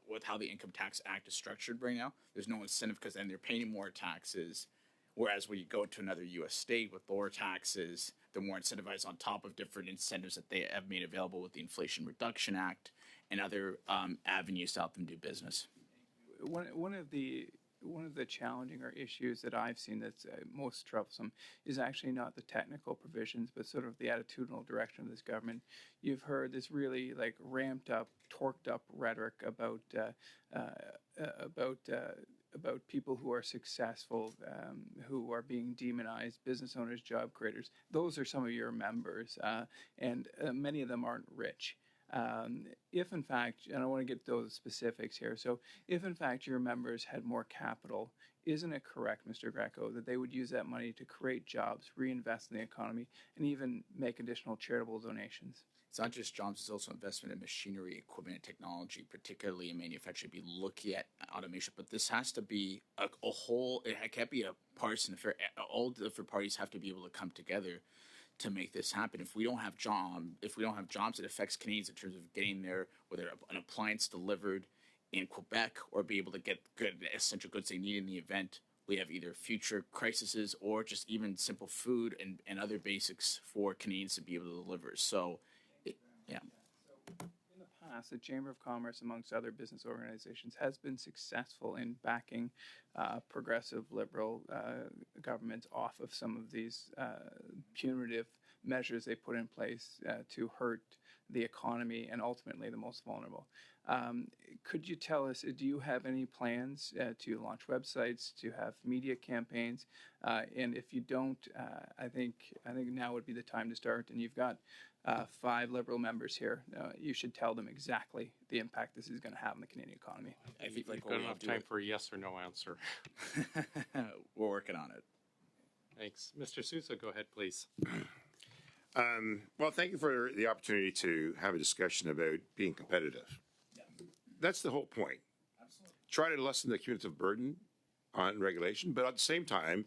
with how the Income Tax Act is structured right now, there's no incentive because then they're paying more taxes. Whereas when you go to another U.S. state with lower taxes, they're more incentivized on top of different incentives that they have made available with the Inflation Reduction Act and other avenues to help them do business. One of the challenging or issues that I've seen that's most troublesome is actually not the technical provisions, but sort of the attitudinal direction of this government. You've heard this really like ramped up, torqued up rhetoric about people who are successful, who are being demonized, business owners, job creators. Those are some of your members, and many of them aren't rich. If in fact, and I want to get those specifics here, so if in fact your members had more capital, isn't it correct, Mr. Greco, that they would use that money to create jobs, reinvest in the economy, and even make additional charitable donations? It's not just jobs, it's also investment in machinery, equipment, and technology, particularly in manufacturing, be looking at automation. But this has to be a whole, it can't be a partisan affair. All the different parties have to be able to come together to make this happen. If we don't have jobs, it affects Canadians in terms of getting there, whether an appliance delivered in Quebec or be able to get good essential goods they need in the event we have either future crises or just even simple food and other basics for Canadians to be able to deliver. So, yeah. In the past, the Chamber of Commerce, amongst other business organizations, has been successful in backing progressive liberal governments off of some of these punitive measures they put in place to hurt the economy and ultimately the most vulnerable. Could you tell us, do you have any plans to launch websites, to have media campaigns? And if you don't, I think now would be the time to start. And you've got 5 Liberal members here. You should tell them exactly the impact this is going to have on the Canadian economy. I think we've got enough time for a yes or no answer. We're working on it. Thanks. Mr. Sousa, go ahead, please. Well, thank you for the opportunity to have a discussion about being competitive. That's the whole point. Absolutely. Try to lessen the cumulative burden on regulation, but at the same time,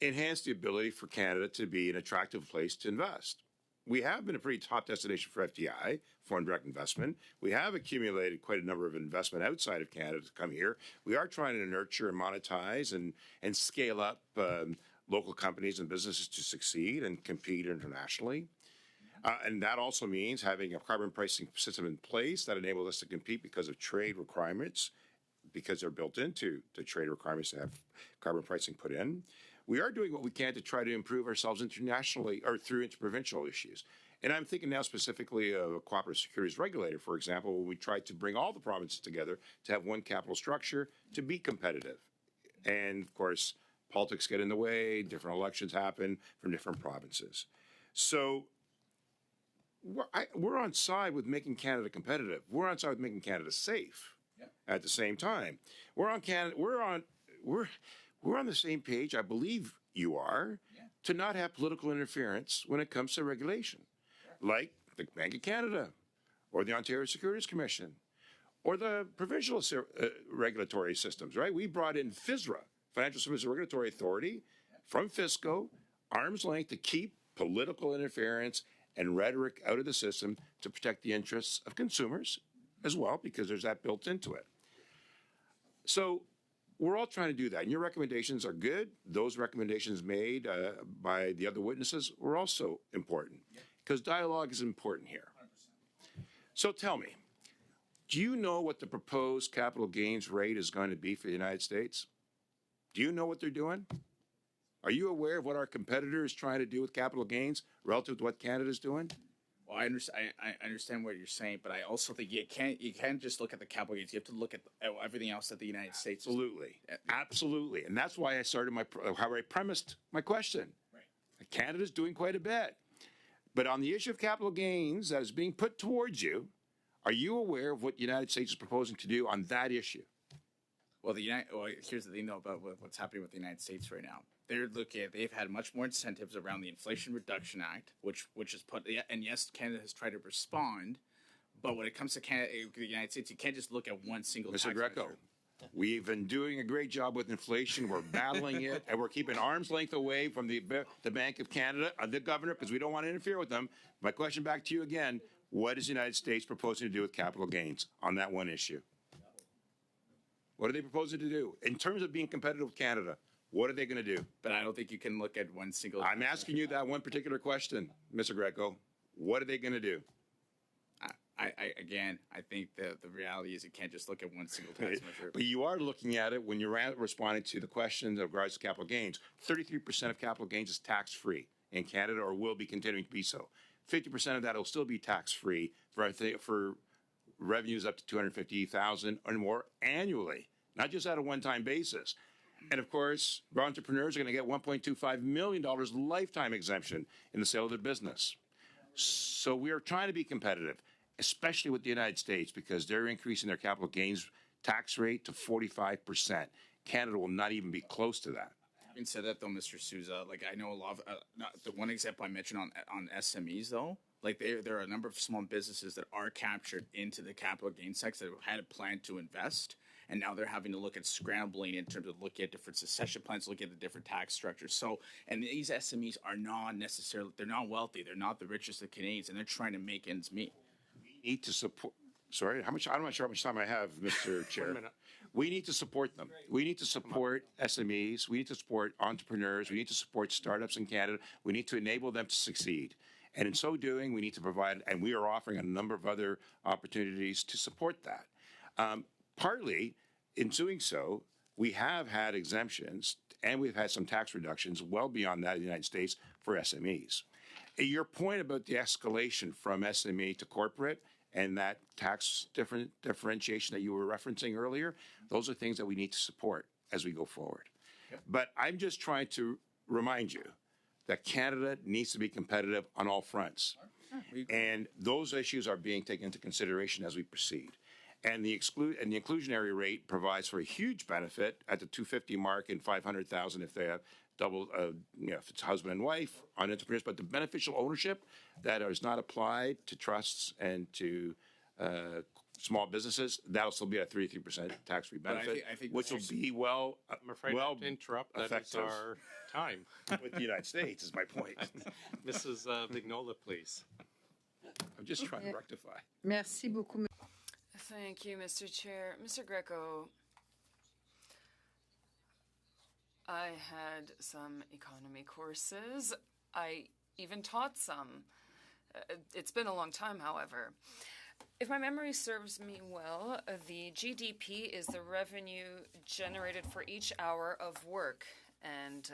enhance the ability for Canada to be an attractive place to invest. We have been a pretty top destination for FDI, foreign direct investment. We have accumulated quite a number of investment outside of Canada to come here. We are trying to nurture and monetize and scale up local companies and businesses to succeed and compete internationally. And that also means having a carbon pricing system in place that enables us to compete because of trade requirements, because they're built into the trade requirements to have carbon pricing put in. We are doing what we can to try to improve ourselves internationally or through interprovincial issues. And I'm thinking now specifically of a cooperative securities regulator, for example, where we try to bring all the provinces together to have one capital structure to be competitive. And of course, politics get in the way, different elections happen from different provinces. So we're on side with making Canada competitive. We're on side with making Canada safe. Yep. At the same time. We're on the same page, I believe you are, to not have political interference when it comes to regulation, like the Bank of Canada or the Ontario Securities Commission or the provincial regulatory systems, right? We brought in FSRA, Financial Services Regulatory Authority, from FSCO, arm's length to keep political interference and rhetoric out of the system to protect the interests of consumers as well, because there's that built into it. So we're all trying to do that, and your recommendations are good. Those recommendations made by the other witnesses were also important, because dialogue is important here. 100%. So tell me, do you know what the proposed capital gains rate is going to be for the United States? Do you know what they're doing? Are you aware of what our competitor is trying to do with capital gains relative to what Canada's doing? Well, I understand what you're saying, but I also think you can't just look at the capital gains. You have to look at everything else that the United States. Absolutely, and that's why I started how I premised my question. Right. Canada's doing quite a bit, but on the issue of capital gains that is being put towards you, are you aware of what the United States is proposing to do on that issue? Well, here's the thing though about what's happening with the United States right now. They've had much more incentives around the Inflation Reduction Act, which is put, and yes, Canada has tried to respond, but when it comes to the United States, you can't just look at one single tax Mr. Greco, measure. We've been doing a great job with inflation. We're battling it, and we're keeping arm's length away from the Bank of Canada, the governor, because we don't want to interfere with them. My question back to you again, What is the United States proposing to do with capital gains on that one issue? What are they proposing to do? In terms of being competitive with Canada, what are they going to do? But I don't think you can look at one single. I'm asking you that one particular question, Mr. Greco. What are they going to do? I think the reality is you can't just look at one single tax measure. But you are looking at it when you're responding to the questions of regards to capital gains. 33% of capital gains is tax-free in Canada, or will be continuing to be so. 50% of that will still be tax-free for revenues up to $250,000 or more annually, not just at a one-time basis. And of course, entrepreneurs are going to get $1.25 million lifetime exemption in the sale of their business. So we are trying to be competitive, especially with the United States, because they're increasing their capital gains tax rate to 45%. Canada will not even be close to that. Having said that, though, Mr. Souza, like I know a lot of the one example I mentioned on SMEs, though, like there are a number of small businesses that are captured into the capital gains tax that had a plan to invest, and now they're having to look at scrambling in terms of looking at different succession plans, looking at the different tax structures. So, and these SMEs are not necessarily, they're not wealthy, they're not the richest of Canadians, and they're trying to make ends meet. We need to support. Sorry, I'm not sure how much time I have, Mr. Chair. 1 minute. We need to support them. We need to support SMEs. We need to support entrepreneurs. We need to support startups in Canada. We need to enable them to succeed. And in so doing, we need to provide, and we are offering a number of other opportunities to support that. Partly, in doing so, we have had exemptions and we've had some tax reductions well beyond that in the United States for SMEs. Your point about the escalation from SME to corporate and that tax differentiation that you were referencing earlier, those are things that we need to support as we go forward. Yep. But I'm just trying to remind you that Canada needs to be competitive on all fronts. And those issues are being taken into consideration as we proceed. And the inclusionary rate provides for a huge benefit at the 250 mark and 500,000 if they have double, if it's husband and wife on entrepreneurs. But the beneficial ownership that is not applied to trusts and to small businesses, that'll still be at 33% tax-free benefit, I think which will be well, I'm afraid well I have to interrupt. That is effective our time. with the United States, is my point. Mrs. Vignola, please. I'm just trying to rectify. Merci beaucoup. Thank you, Mr. Chair. Mr. Greco, I had some economy courses. I even taught some. It's been a long time, however. If my memory serves me well, the GDP is the revenue generated for each hour of work. And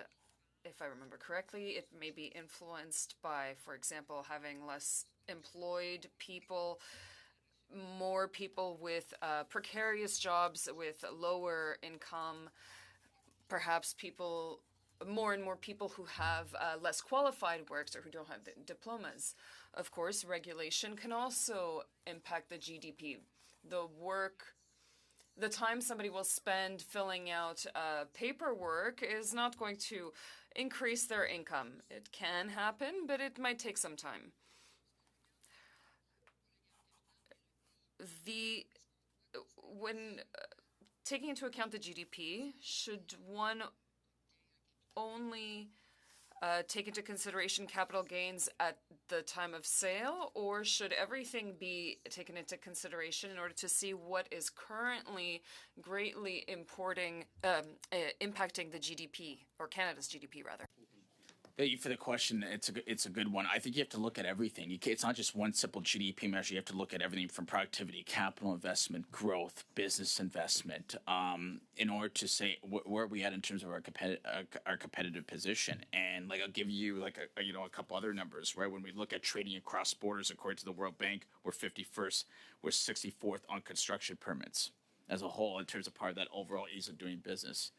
if I remember correctly, it may be influenced by, for example, having less employed people, more people with precarious jobs with lower income, perhaps more and more people who have less qualified works or who don't have diplomas. Of course, regulation can also impact the GDP. The time somebody will spend filling out paperwork is not going to increase their income. It can happen, but it might take some time. When taking into account the GDP, should one only take into consideration capital gains at the time of sale, or should everything be taken into consideration in order to see what is currently greatly impacting the GDP, or Canada's GDP rather? Thank you for the question. It's a good one. I think you have to look at everything. It's not just one simple GDP measure. You have to look at everything from productivity, capital investment, growth, business investment, in order to say where are we at in terms of our competitive position. And like I'll give you like a couple other numbers, right? When we look at trading across borders, according to the World Bank, we're 51st, we're 64th on construction permits as a whole in terms of part of that overall ease of doing business.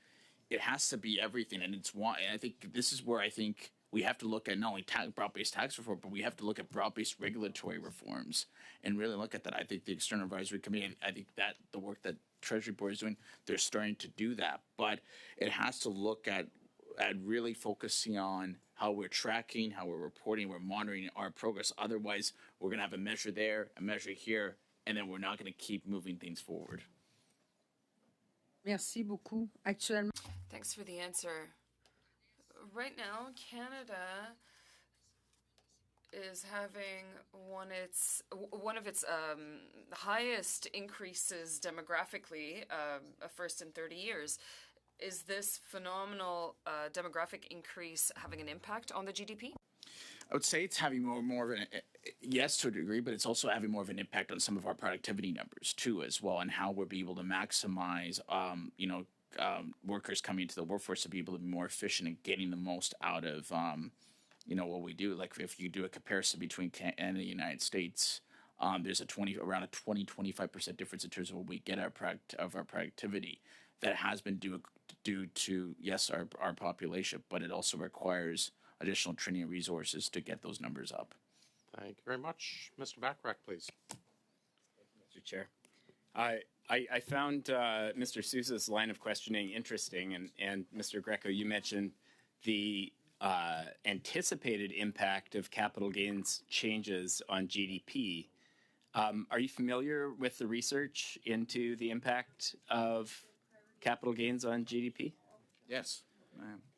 It has to be everything, and it's why I think this is where I think we have to look at not only broad-based tax reform, but we have to look at broad-based regulatory reforms and really look at that. I think the External Advisory Committee, I think that the work that Treasury Board is doing, they're starting to do that, but it has to look at really focusing on how we're tracking, how we're reporting, we're monitoring our progress. Otherwise, we're going to have a measure there, a measure here, and then we're not going to keep moving things forward. Merci beaucoup. Actuellement. Thanks for the answer. Right now, Canada is having one of its highest increases demographically, first in 30 years. Is this phenomenal demographic increase having an impact on the GDP? I would say it's having more of an yes to a degree, but it's also having more of an impact on some of our productivity numbers too, as well, and how we'll be able to maximize, workers coming into the workforce to be able to be more efficient and getting the most out of, what we do. Like if you do a comparison between Canada and the United States, there's around a 25% difference in terms of what we get our productivity. That has been due to yes our population, but it also requires additional training and resources to get those numbers up. Thank you very much. Mr. Bachrach, please. Mr. Chair. I found Mr. Sousa's line of questioning interesting, and Mr. Greco, you mentioned the anticipated impact of capital gains changes on GDP. Are you familiar with the research into the impact of capital gains on GDP? Yes.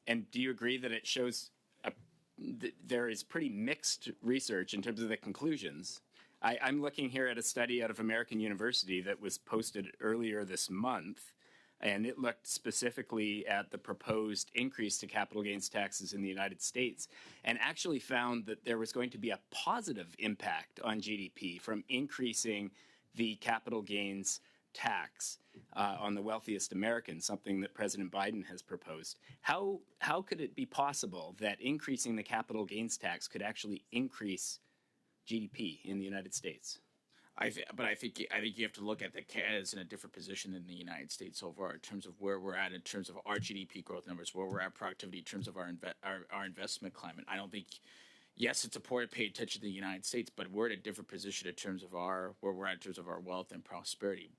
And do you agree that it shows there is pretty mixed research in terms of the conclusions? I'm looking here at a study out of American University that was posted earlier this month, and it looked specifically at the proposed increase to capital gains taxes in the United States, and actually found that there was going to be a positive impact on GDP from increasing the capital gains tax on the wealthiest Americans, something that President Biden has proposed. How could it be possible that increasing the capital gains tax could actually increase GDP in the United States? I think you have to look at that Canada's in a different position than the United States overall in terms of where we're at in terms of our GDP growth numbers, where we're at productivity in terms of our investment climate. I don't think, yes, it's important to pay attention to the United States, but we're in a different position in terms of where we're at in terms of our wealth and prosperity.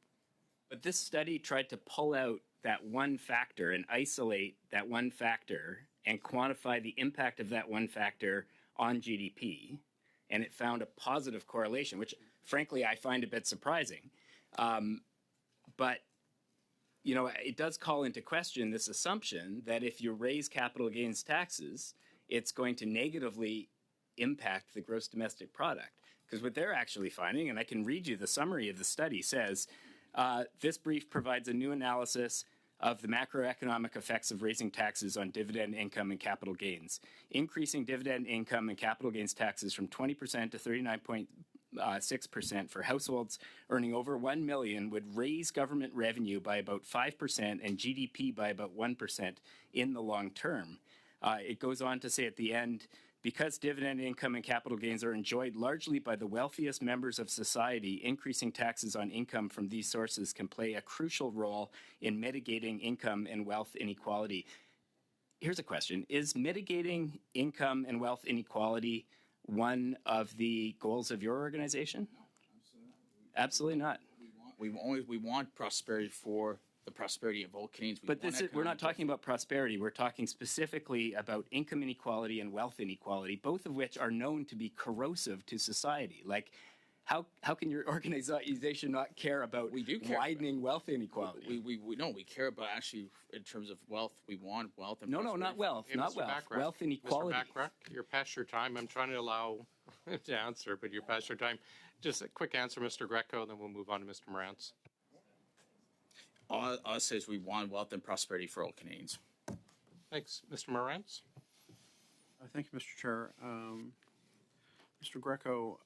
But this study tried to pull out that one factor and isolate that one factor and quantify the impact of that one factor on GDP. And it found a positive correlation, which frankly I find a bit surprising. But, it does call into question this assumption that if you raise capital gains taxes, it's going to negatively impact the gross domestic product. Because what they're actually finding, and I can read you the summary of the study, says, this brief provides a new analysis of the macroeconomic effects of raising taxes on dividend income and capital gains. Increasing dividend income and capital gains taxes from 20% to 39.6% for households earning over $1 million would raise government revenue by about 5% and GDP by about 1% in the long term. It goes on to say at the end, because dividend income and capital gains are enjoyed largely by the wealthiest members of society, increasing taxes on income from these sources can play a crucial role in mitigating income and wealth inequality. Here's a question. Is mitigating income and wealth inequality one of the goals of your organization? Absolutely not. We want prosperity for the prosperity of all Canadians. But we're not talking about prosperity. We're talking specifically about income inequality and wealth inequality, both of which are known to be corrosive to society. Like, how can your organization not care about widening wealth inequality? We care about actually in terms of wealth. We want wealth and prosperity. Not wealth, not wealth. Bachrach, Wealth inequality. Mr. Bachrach, you're past your time. I'm trying to allow to answer, but you're past your time. Just a quick answer, Mr. Greco, then we'll move on to Mr. Morantz. All I say is we want wealth and prosperity for all Canadians. Thanks. Mr. Morantz? Thank you, Mr. Chair. Mr. Greco,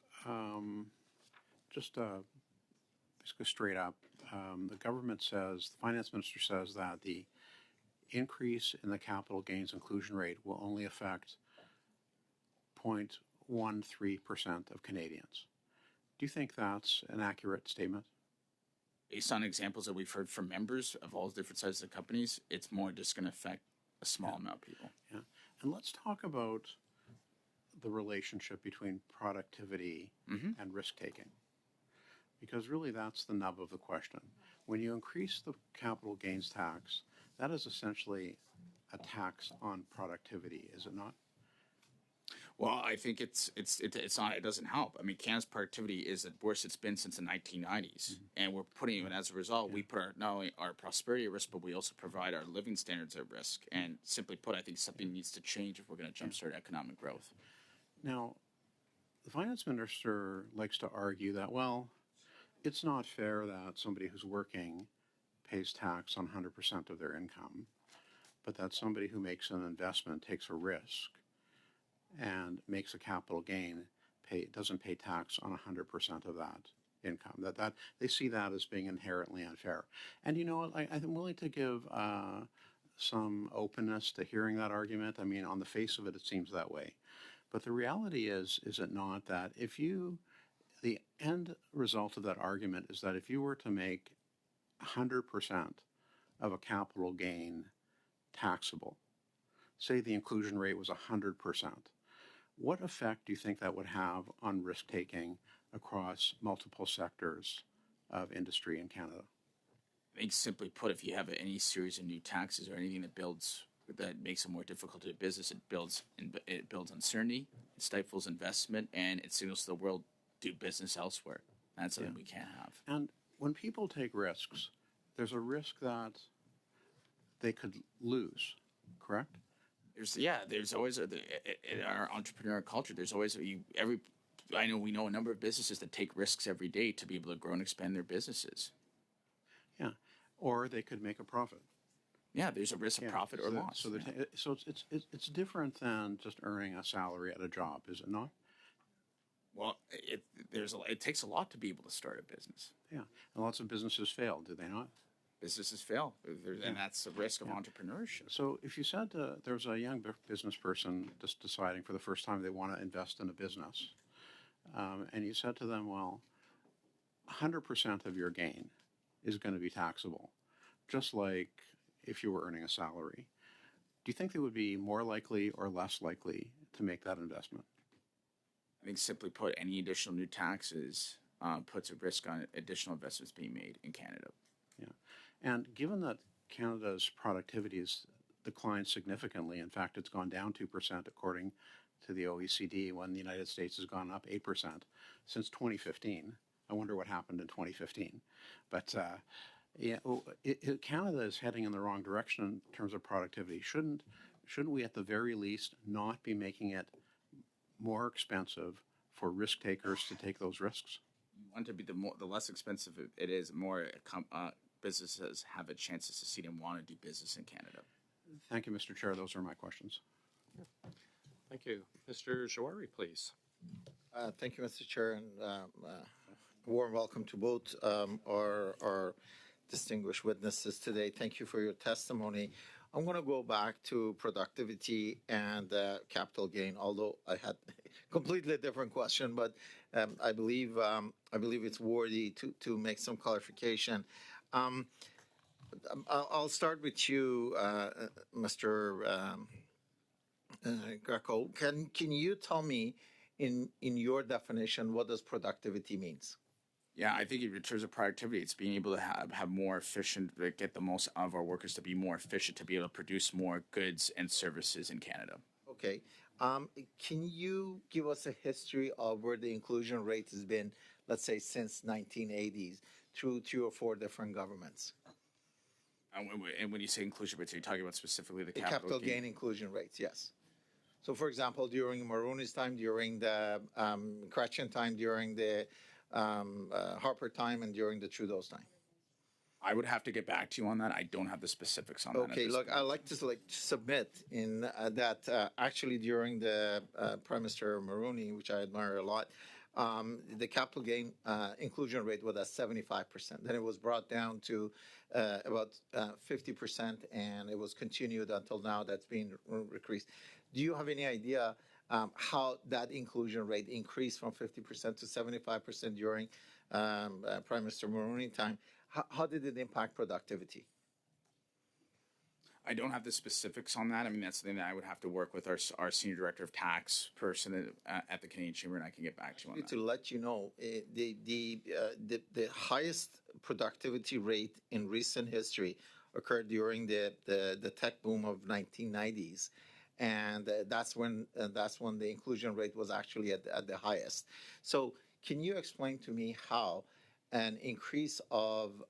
just basically straight up, the government says, the finance minister says that the increase in the capital gains inclusion rate will only affect 0.13% of Canadians. Do you think that's an accurate statement? Based on examples that we've heard from members of all different sizes of companies, it's more just going to affect a small amount of people. Yeah. And let's talk about the relationship between productivity and risk-taking. Because really that's the nub of the question. When you increase the capital gains tax, that is essentially a tax on productivity, is it not? Well, I think it's not. It doesn't help. I mean, Canada's productivity is the worst it's been since the 1990s, and we're putting, and as a result, we put not only our prosperity at risk, but we also provide our living standards at risk. And simply put, I think something needs to change if we're going to jumpstart economic growth. Now, the finance minister likes to argue that, well, it's not fair that somebody who's working pays tax on 100% of their income, but that somebody who makes an investment, takes a risk, and makes a capital gain, doesn't pay tax on 100% of that income. That they see that as being inherently unfair. And you know what? I'm willing to give some openness to hearing that argument. I mean, on the face of it, it seems that way. But the reality is it not that the end result of that argument is that if you were to make 100% of a capital gain taxable, say the inclusion rate was 100%, what effect do you think that would have on risk-taking across multiple sectors of industry in Canada? I think simply put, if you have any series of new taxes or anything that makes it more difficult to do business, it builds uncertainty, it stifles investment, and it signals to the world do business elsewhere. That's something we can't have. And when people take risks, there's a risk that they could lose, correct? There's always in our entrepreneurial culture. There's always we know a number of businesses that take risks every day to be able to grow and expand their businesses. Yeah, or they could make a profit. Yeah, there's a risk of profit or loss. So it's different than just earning a salary at a job, is it not? Well, it takes a lot to be able to start a business. Yeah, and lots of businesses fail, do they not? Businesses fail, and that's the risk of entrepreneurship. So if you said there's a young business person just deciding for the first time they want to invest in a business, and you said to them, well, 100% of your gain is going to be taxable, just like if you were earning a salary. Do you think they would be more likely or less likely to make that investment? I think simply put, any additional new taxes puts a risk on additional investments being made in Canada. Yeah. And given that Canada's productivity has declined significantly, in fact, it's gone down 2% according to the OECD, when the United States has gone up 8% since 2015. I wonder what happened in 2015. But Canada is heading in the wrong direction in terms of productivity. Shouldn't we at the very least not be making it more expensive for risk takers to take those risks? You want to be the less expensive it is, more businesses have a chance to succeed and want to do business in Canada. Thank you, Mr. Chair. Those are my questions. Thank you. Mr. Jawari, please. Thank you, Mr. Chair, and warm welcome to both our distinguished witnesses today. Thank you for your testimony. I'm going to go back to productivity and capital gain, although I had a completely different question, but I believe it's worthy to make some clarification. I'll start with you, Mr. Greco. Can you tell me, in your definition, what does productivity means? Yeah, I think in terms of productivity, it's being able to have more efficient, get the most out of our workers to be more efficient, to be able to produce more goods and services in Canada. Okay. Can you give us a history of where the inclusion rate has been, let's say, since 1980s, through 3 or 4 different governments? And when you say inclusion rates, are you talking about specifically the capital gain inclusion rates? Yes. So, for example, during Mulroney's time, during the Chrétien time, during the Harper time, and during the Trudeau's time. I would have to get back to you on that. I don't have the specifics on that. Okay, look, I'd like to submit in that actually during the Prime Minister Mulroney, which I admire a lot, the capital gain inclusion rate was at 75%. Then it was brought down to about 50%, and it was continued until now. That's been increased. Do you have any idea how that inclusion rate increased from 50% to 75% during Prime Minister Mulroney time? How did it impact productivity? I don't have the specifics on that. I mean, that's something that I would have to work with our senior director of tax person at the Canadian Chamber, and I can get back to you on that. To let you know, the highest productivity rate in recent history occurred during the tech boom of 1990s. And that's when the inclusion rate was actually at the highest. So can you explain to me how an increase of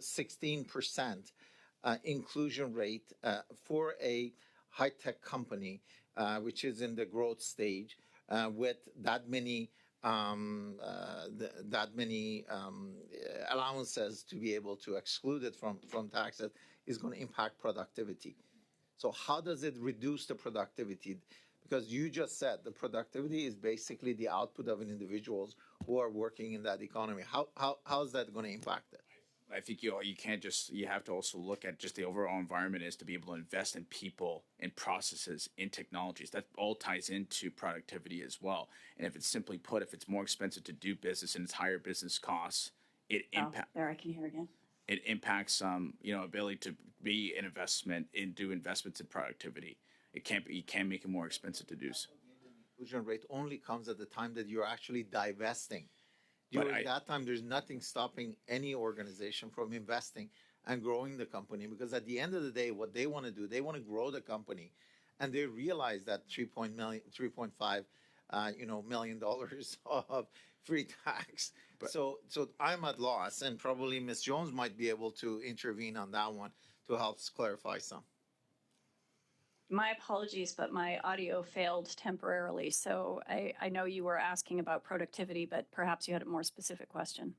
16% inclusion rate for a high-tech company, which is in the growth stage, with that many allowances to be able to exclude it from taxes is going to impact productivity. So how does it reduce the productivity? Because you just said the productivity is basically the output of an individuals who are working in that economy. How is that going to impact it? I think you can't just, you have to also look at just the overall environment is to be able to invest in people, in processes, in technologies. That all ties into productivity as well. And if it's simply put, if it's more expensive to do business and it's higher business costs, it impacts. There, I can hear again. It impacts ability to be an investment in do investments in productivity. You can't make it more expensive to do so. Inclusion rate only comes at the time that you're actually divesting. During that time, there's nothing stopping any organization from investing and growing the company, because at the end of the day, what they want to do, they want to grow the company, and they realize that $3.5 million of free tax. So I'm at loss, and probably Ms. Jones might be able to intervene on that one to help clarify some. My apologies, but my audio failed temporarily. So I know you were asking about productivity, but perhaps you had a more specific question.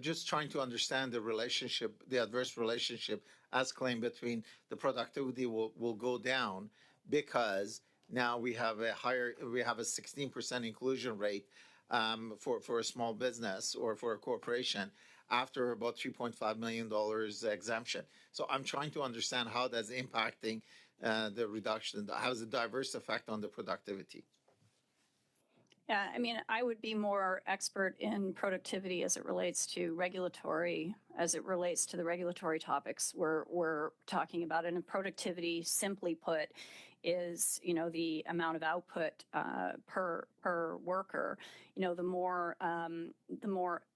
Just trying to understand the relationship, the adverse relationship as claimed between the productivity will go down because now we have a 16% inclusion rate for a small business or for a corporation after about $3.5 million exemption. So I'm trying to understand how that's impacting the reduction. How is the diverse effect on the productivity? Yeah, I mean, I would be more expert in productivity as it relates to regulatory, as it relates to the regulatory topics we're talking about. And productivity, simply put, is, the amount of output per worker. The more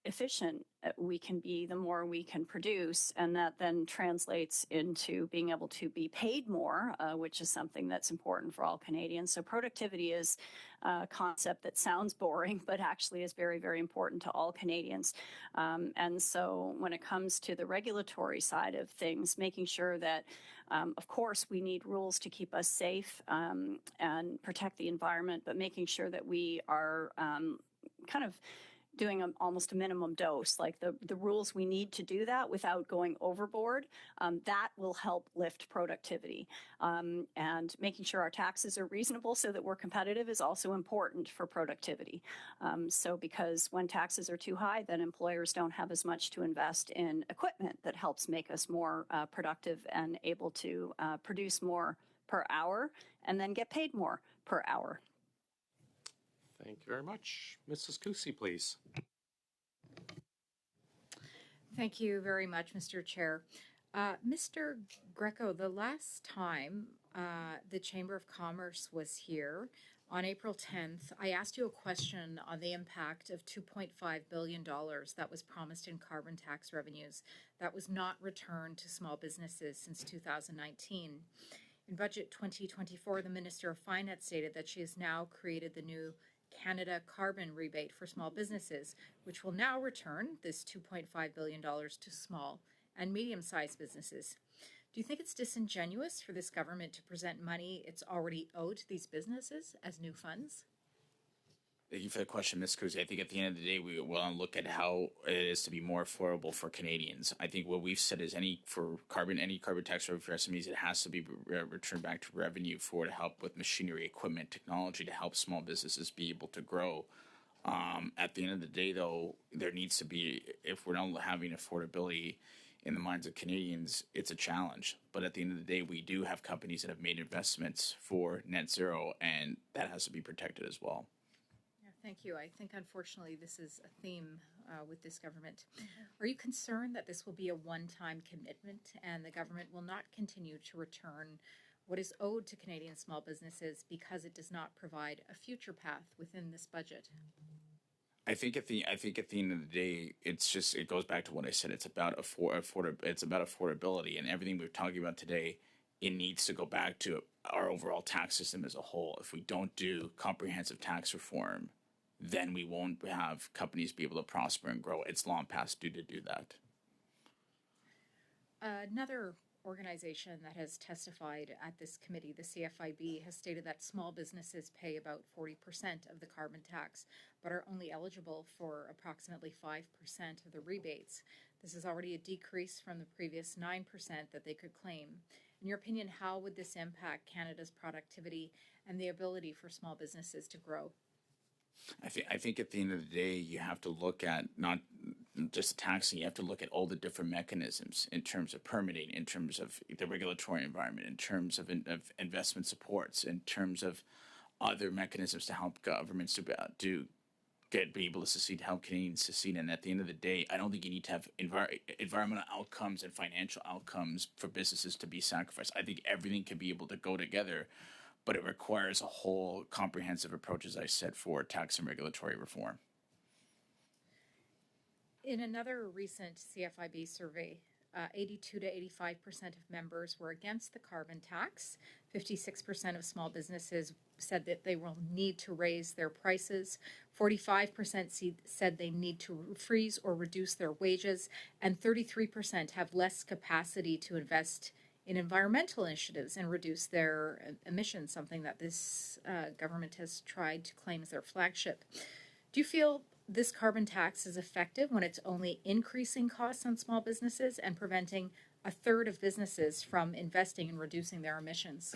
efficient we can be, the more we can produce, and that then translates into being able to be paid more, which is something that's important for all Canadians. So productivity is a concept that sounds boring, but actually is very, very important to all Canadians. And so when it comes to the regulatory side of things, making sure that, of course, we need rules to keep us safe and protect the environment, but making sure that we are kind of doing almost a minimum dose, like the rules we need to do that without going overboard, that will help lift productivity. And making sure our taxes are reasonable so that we're competitive is also important for productivity. So because when taxes are too high, then employers don't have as much to invest in equipment that helps make us more productive and able to produce more per hour and then get paid more per hour. Thank you very much. Mrs. Kusi, please. Thank you very much, Mr. Chair. Mr. Greco, the last time the Chamber of Commerce was here, on April 10th, I asked you a question on the impact of $2.5 billion that was promised in carbon tax revenues that was not returned to small businesses since 2019. In Budget 2024, the Minister of Finance stated that she has now created the new Canada Carbon Rebate for small businesses, which will now return this $2.5 billion to small and medium-sized businesses. Do you think it's disingenuous for this government to present money it's already owed to these businesses as new funds? Thank you for the question, Ms. Cruz. I think at the end of the day, we want to look at how it is to be more affordable for Canadians. I think what we've said is any carbon tax revenue for SMEs, it has to be returned back to revenue to help with machinery, equipment, technology to help small businesses be able to grow. At the end of the day, though, there needs to be, if we're not having affordability in the minds of Canadians, it's a challenge. But at the end of the day, we do have companies that have made investments for net zero, and that has to be protected as well. Thank you. I think, unfortunately, this is a theme with this government. Are you concerned that this will be a one-time commitment and the government will not continue to return what is owed to Canadian small businesses because it does not provide a future path within this budget? I think at the end of the day, it goes back to what I said. It's about affordability, and everything we're talking about today. It needs to go back to our overall tax system as a whole. If we don't do comprehensive tax reform, then we won't have companies be able to prosper and grow. It's long past due to do that. Another organization that has testified at this committee, the CFIB, has stated that small businesses pay about 40% of the carbon tax, but are only eligible for approximately 5% of the rebates. This is already a decrease from the previous 9% that they could claim. In your opinion, how would this impact Canada's productivity and the ability for small businesses to grow? I think at the end of the day, you have to look at not just taxing, you have to look at all the different mechanisms in terms of permitting, in terms of the regulatory environment, in terms of investment supports, in terms of other mechanisms to help governments to be able to succeed, help Canadians succeed. And at the end of the day, I don't think you need to have environmental outcomes and financial outcomes for businesses to be sacrificed. I think everything can be able to go together, but it requires a whole comprehensive approach, as I said, for tax and regulatory reform. In another recent CFIB survey, 82 to 85% of members were against the carbon tax. 56% of small businesses said that they will need to raise their prices. 45% said they need to freeze or reduce their wages. And 33% have less capacity to invest in environmental initiatives and reduce their emissions, something that this government has tried to claim as their flagship. Do you feel this carbon tax is effective when it's only increasing costs on small businesses and preventing a third of businesses from investing and reducing their emissions?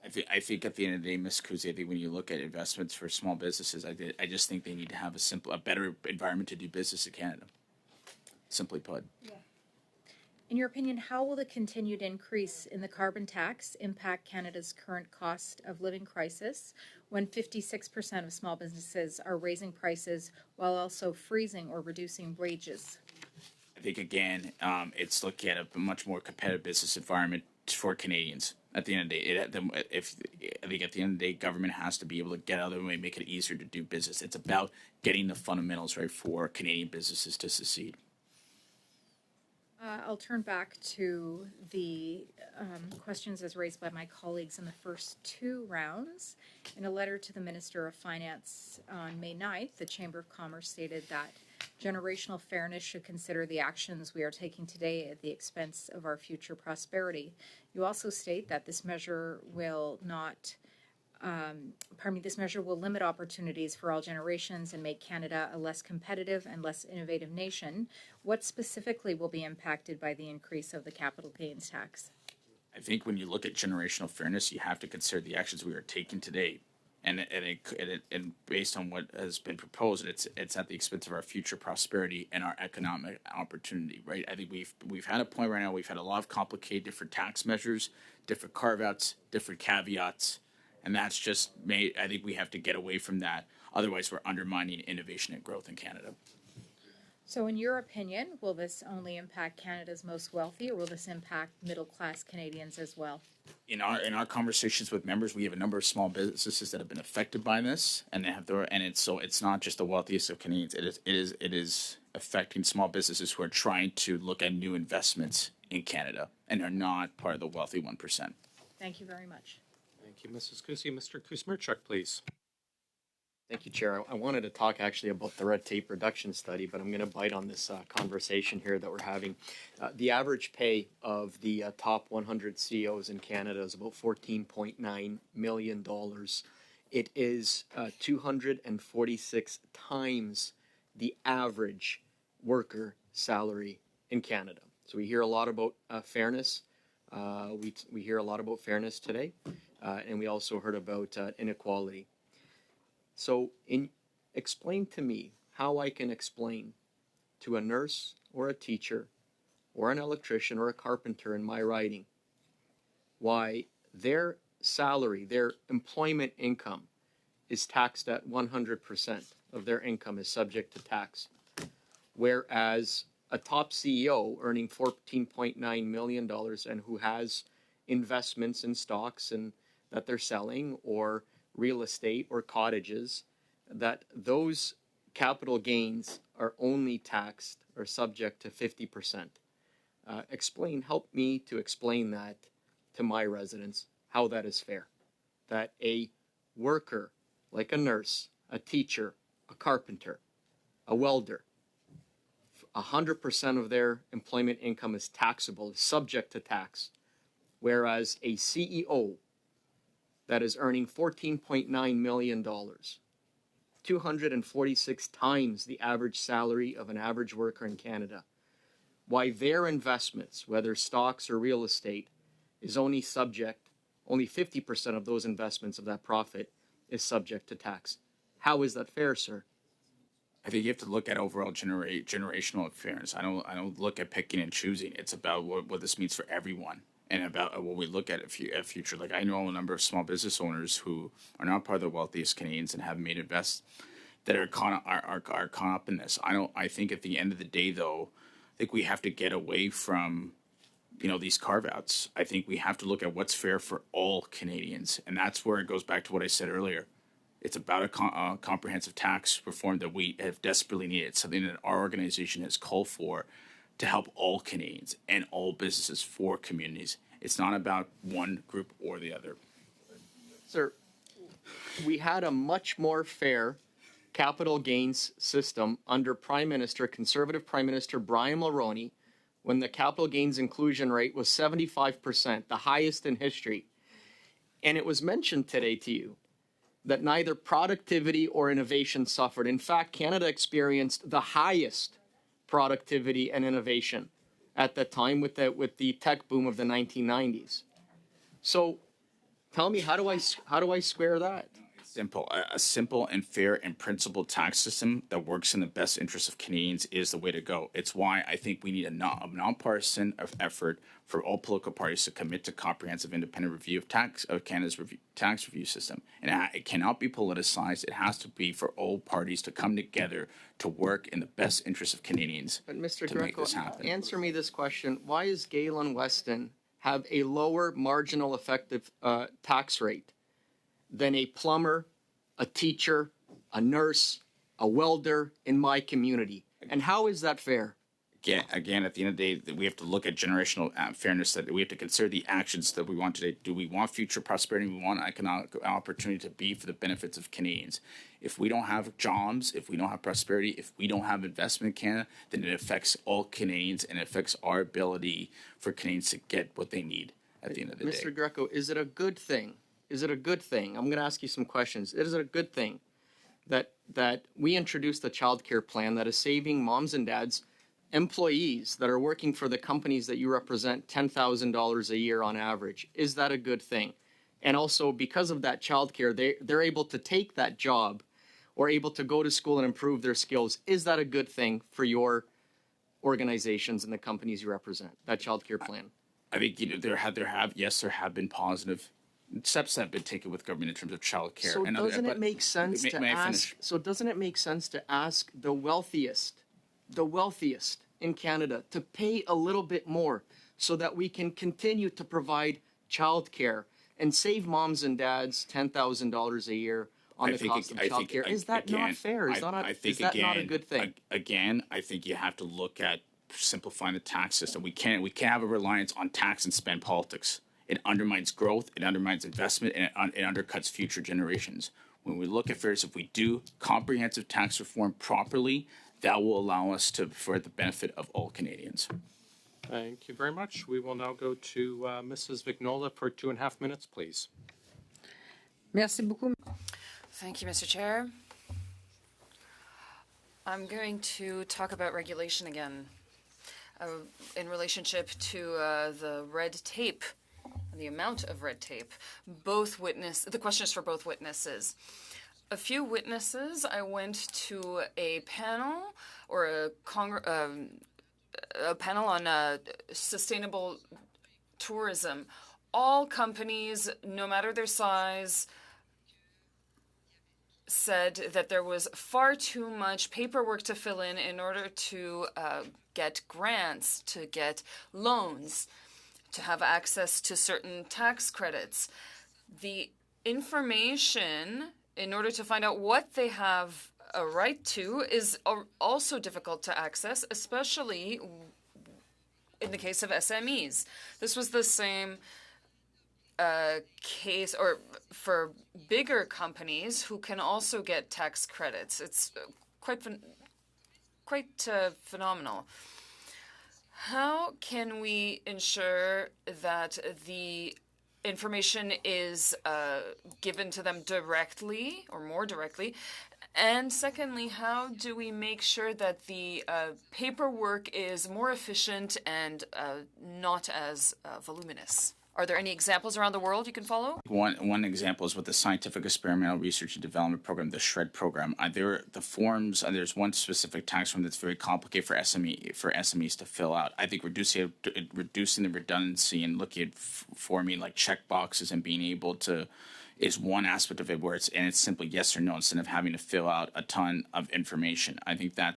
I think at the end of the day, Ms. Kuzi, I think when you look at investments for small businesses, I just think they need to have a better environment to do business in Canada, simply put. Yeah. In your opinion, how will the continued increase in the carbon tax impact Canada's current cost of living crisis when 56% of small businesses are raising prices while also freezing or reducing wages? I think, again, it's looking at a much more competitive business environment for Canadians. At the end of the day, I think at the end of the day, government has to be able to get out of the way and make it easier to do business. It's about getting the fundamentals right for Canadian businesses to succeed. I'll turn back to the questions as raised by my colleagues in the first two rounds. In a letter to the Minister of Finance on May 9th, the Chamber of Commerce stated that generational fairness should consider the actions we are taking today at the expense of our future prosperity. You also state that this measure will not this measure will limit opportunities for all generations and make Canada a less competitive and less innovative nation. What specifically will be impacted by the increase of the capital gains tax? I think when you look at generational fairness, you have to consider the actions we are taking today. And based on what has been proposed, it's at the expense of our future prosperity and our economic opportunity, right? I think we've had a point right now, we've had a lot of complicated different tax measures, different carve-outs, different caveats. And that's just made, I think we have to get away from that. Otherwise, we're undermining innovation and growth in Canada. So in your opinion, will this only impact Canada's most wealthy, or will this impact middle-class Canadians as well? In our conversations with members, we have a number of small businesses that have been affected by this, and it's not just the wealthiest of Canadians. It is affecting small businesses who are trying to look at new investments in Canada and are not part of the wealthy 1%. Thank you very much. Thank you, Mrs. Kusi. Mr. Kusmirchuk, please. Thank you, Chair. I wanted to talk actually about the red tape reduction study, but I'm going to bite on this conversation here that we're having. The average pay of the top 100 CEOs in Canada is about $14.9 million. It is 246 times the average worker salary in Canada. So we hear a lot about fairness. We hear a lot about fairness today, and we also heard about inequality. So explain to me how I can explain to a nurse or a teacher or an electrician or a carpenter in my riding why their salary, their employment income is taxed at 100% of their income is subject to tax, whereas a top CEO earning $14.9 million and who has investments in stocks and that they're selling or real estate or cottages, that those capital gains are only taxed or subject to 50%. Help me to explain that to my residents, how that is fair. That a worker, like a nurse, a teacher, a carpenter, a welder, 100% of their employment income is taxable, is subject to tax, whereas a CEO that is earning $14.9 million, 246 times the average salary of an average worker in Canada, why their investments, whether stocks or real estate, is only 50% of those investments of that profit is subject to tax. How is that fair, sir? I think you have to look at overall generational fairness. I don't look at picking and choosing. It's about what this means for everyone, and about what we look at a future. Like, I know a number of small business owners who are not part of the wealthiest Canadians and have made invest that are caught up in this. I think at the end of the day, though, I think we have to get away from these carve outs. I think we have to look at what's fair for all Canadians, and that's where it goes back to what I said earlier. It's about a comprehensive tax reform that we have desperately needed, something that our organization has called for to help all Canadians and all businesses for communities. It's not about one group or the other. Sir, we had a much more fair capital gains system under Conservative Prime Minister Brian Mulroney, when the capital gains inclusion rate was 75%, the highest in history. And it was mentioned today to you that neither productivity or innovation suffered. In fact, Canada experienced the highest productivity and innovation at that time with the tech boom of the 1990s. So tell me, how do I square that? Simple. A simple and fair and principled tax system that works in the best interest of Canadians is the way to go. It's why I think we need a nonpartisan effort for all political parties to commit to comprehensive independent review of Canada's tax review system. And it cannot be politicized. It has to be for all parties to come together to work in the best interest of Canadians. But Mr. to make Greco, this happen. answer me this question. Why is Galen Weston have a lower marginal effective tax rate than a plumber, a teacher, a nurse, a welder in my community? And how is that fair? Again, at the end of the day, we have to look at generational fairness, that we have to consider the actions that we want today. Do we want future prosperity? We want economic opportunity to be for the benefits of Canadians. If we don't have jobs, if we don't have prosperity, if we don't have investment in Canada, then it affects all Canadians and it affects our ability for Canadians to get what they need at the end of the day. Mr. Greco, is it a good thing? Is it a good thing? I'm going to ask you some questions. Is it a good thing that we introduced the child care plan that is saving moms and dads, employees that are working for the companies that you represent, $10,000 a year on average? Is that a good thing? And also, because of that child care, they're able to take that job or able to go to school and improve their skills. Is that a good thing for your organizations and the companies you represent, that child care plan? I think there have been positive steps that have been taken with government in terms of child care. So doesn't it make sense to ask the wealthiest in Canada to pay a little bit more so that we can continue to provide child care and save moms and dads $10,000 a year on the cost of child care? Is that not fair? Is that not a good thing? Again, I think you have to look at simplifying the tax system. We can't have a reliance on tax and spend politics. It undermines growth, it undermines investment, and it undercuts future generations. When we look at fairness, if we do comprehensive tax reform properly, that will allow us to for the benefit of all Canadians. Thank you very much. We will now go to Mrs. Vignola for 2.5 minutes, please. Merci beaucoup. Thank you, Mr. Chair. I'm going to talk about regulation again in relationship to the red tape. The amount of red tape. The question is for both witnesses. A few witnesses, I went to a panel or a panel on sustainable tourism. All companies, no matter their size, said that there was far too much paperwork to fill in order to get grants, to get loans, to have access to certain tax credits. The information, in order to find out what they have a right to, is also difficult to access, especially in the case of SMEs. This was the same case, or for bigger companies who can also get tax credits. It's quite quite phenomenal. How can we ensure that the information is given to them directly or more directly? And secondly, how do we make sure that the paperwork is more efficient and not as voluminous? Are there any examples around the world you can follow? One example is with the Scientific Experimental Research and Development Program, the SHRED program. The forms, there's one specific tax form that's very complicated for SMEs to fill out. I think reducing the redundancy and looking at forming like check boxes and being able to is one aspect of it where it's simply yes or no instead of having to fill out a ton of information. I think that